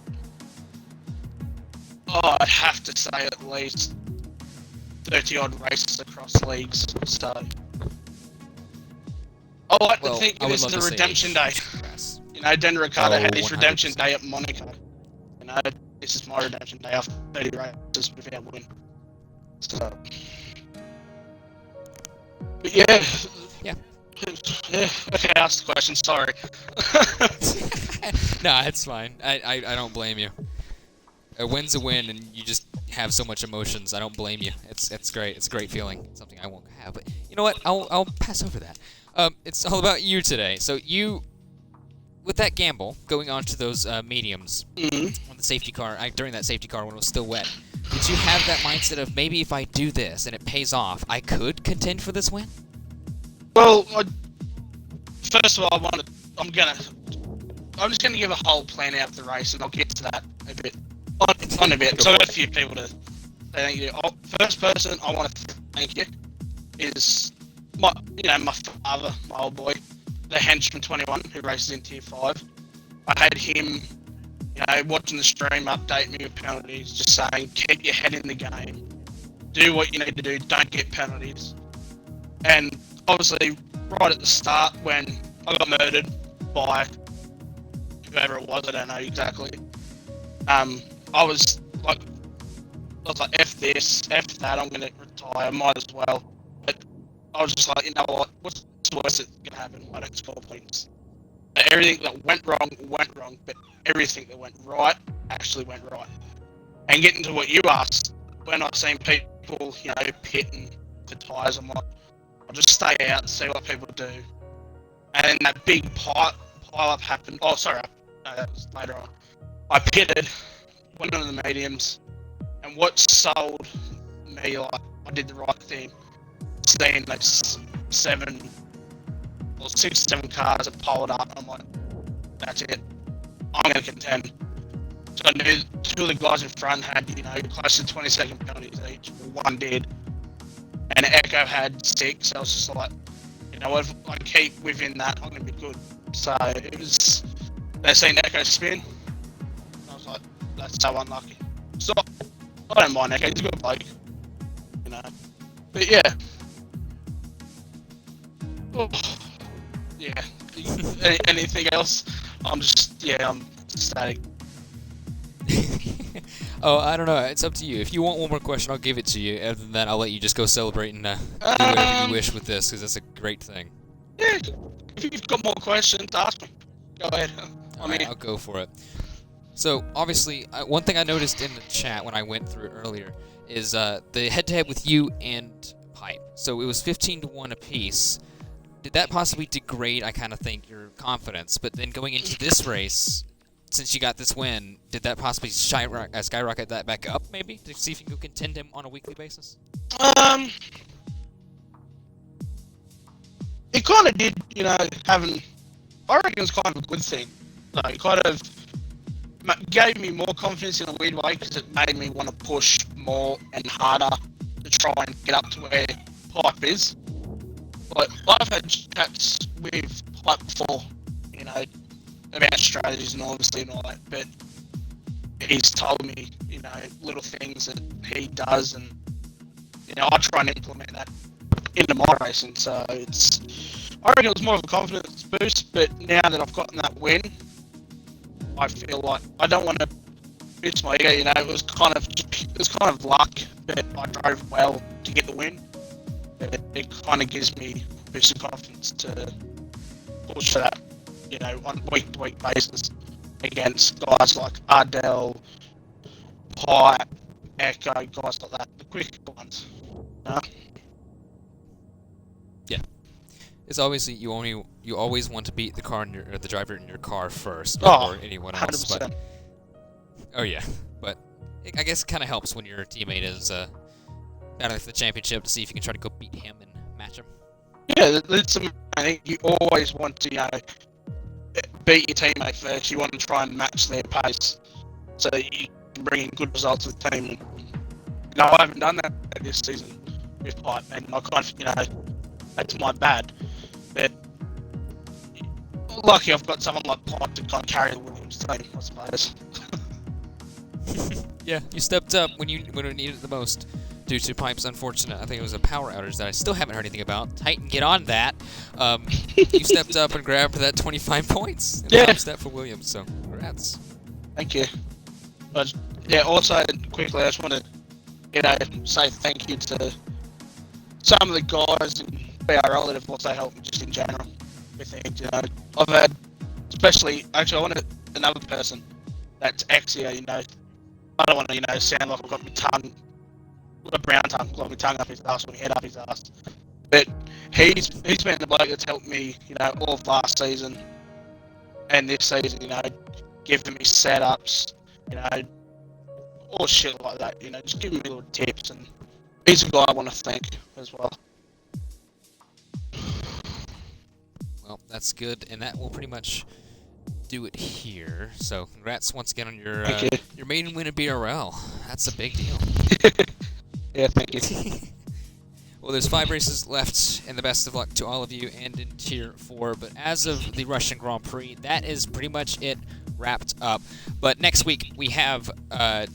I'd have to say at least 30-odd races across leagues, so. I like to think this is a redemption day. You know, Dan Ricciardo had his redemption day at Monaco. You know, this is my redemption day after 30 races without win. So. But yeah. Yeah. Yeah, okay, ask the question, sorry. Nah, it's fine. I don't blame you. A win's a win, and you just have so much emotions. I don't blame you. It's great. It's a great feeling. It's something I won't have. But you know what? I'll pass over that. It's all about you today. So you, with that gamble, going on to those mediums on the safety car, during that safety car when it was still wet, did you have that mindset of maybe if I do this and it pays off, I could contend for this win? Well, first of all, I'm just gonna give a whole plan out of the race, and I'll get to that a bit. On a bit. So I've got a few people to say thank you. First person I want to thank you is my father, my old boy, the henchman 21 who races in Tier 5. I had him, watching the stream, update me with penalties, just saying keep your head in the game, do what you need to do, don't get penalties. And obviously, right at the start when I got murdered by whoever it was, I don't know exactly. I was like, F this, F that, I'm gonna retire, might as well. But I was just like, you know what, what's the worst that's gonna happen? I don't score points. Everything that went wrong, but everything that went right actually went right. And getting to what you asked, when I've seen people, pitting the tyres, I'm like, I'll just stay out and see what people do. And then that big pile up happened. Oh, sorry, no, that was later on. I pitted, went on the mediums, and what sold me like I did the right thing, seeing those 6 or 7 cars that piled up, and I'm like, that's it, I'm going to contend. So I knew 2 of the guys in front had, close to 20-second penalties each, one did, and Echo had 6, so I was just like, if I keep within that, I'm going to be good. So it was, they seen Echo spin, I was like, that's so unlucky. So I don't mind Echo, he's a good bloke, but yeah. Oh, yeah. Anything else? I'm static. Oh, I don't know. It's up to you. If you want one more question, I'll give it to you. Other than that, I'll let you just go celebrate and do whatever you wish with this, because that's a great thing. Yeah. If you've got more questions, ask me. Go ahead. I'll go for it. So, obviously, one thing I noticed in the chat when I went through it earlier is the head-to-head with you and Pipe. So it was 15-1 apiece. Did that possibly degrade, I kind of think, your confidence? But then going into this race, since you got this win, did that possibly skyrocket that back up, maybe? To see if you can contend him on a weekly basis? It kind of did, I reckon it was kind of a good thing. Like, it kind of gave me more confidence in a weird way, because it made me want to push more and harder to try and get up to where Pipe is. Like, I've had chats with Pipe before, about strategies and obviously and all that, but he's told me, little things that he does, and, I try and implement that into my racing, so I reckon it was more of a confidence boost, but now that I've gotten that win, I feel like I don't want to boost my ego, it was kind of luck, but I drove well to get the win. It kind of gives me a boost of confidence to push for that, on a week-to-week basis against guys like Ardell, Pipe, Echo, guys like that, the quick ones. Yeah. It's obviously you always want to beat the driver in your car first before anyone else. 100%. But, oh yeah, but I guess it kind of helps when your teammate is battling for the championship to see if you can try to go beat him and match him. Yeah, I think you always want to beat your teammate first. You want to try and match their pace so that you can bring in good results to the team. I haven't done that this season with Pipe, and I kind of, that's my bad. But lucky I've got someone like Pipe to kind of carry the Williams team, I suppose. Yeah, you stepped up when you needed it the most. Due to Pipe's unfortunate, I think it was a power outage that I still haven't heard anything about. Titan, get on that. You stepped up and grabbed for that 25 points. And top step for Williams, so congrats. Thank you. But yeah, also quickly, I just want to, say thank you to some of the guys in BRL that have also helped me just in general with things. You know, I've had, especially actually, I wanted another person that's Axia. You know, I don't want to sound like I've got my tongue, a brown tongue, got my tongue up his ass or my head up his ass. But he's been the bloke that's helped me, all of last season and this season. Giving me setups, all shit like that. Just giving me little tips, and he's a guy I want to thank as well. Well, that's good, and that will pretty much do it here. So, congrats once again on your maiden win at BRL. That's a big deal. Yeah, thank you. Well, there's 5 races left, and the best of luck to all of you and in Tier 4. But as of the Russian Grand Prix, that is pretty much it wrapped up. But next week, we have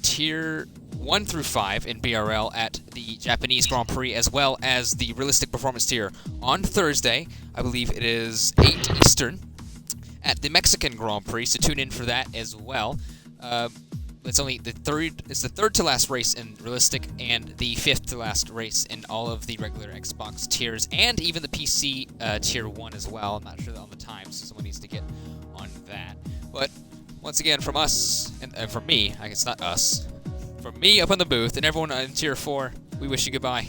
Tier 1 through 5 in BRL at the Japanese Grand Prix, as well as the Realistic Performance Tier on Thursday. I believe it is 8 Eastern at the Mexican Grand Prix, so tune in for that as well. It's only the third to last race in Realistic and the 5th to last race in all of the regular Xbox tiers, and even the PC Tier 1 as well. I'm not sure on the times, so someone needs to get on that. But once again, from us, and from me, I guess not us, from me up in the booth, and everyone in Tier 4, we wish you goodbye.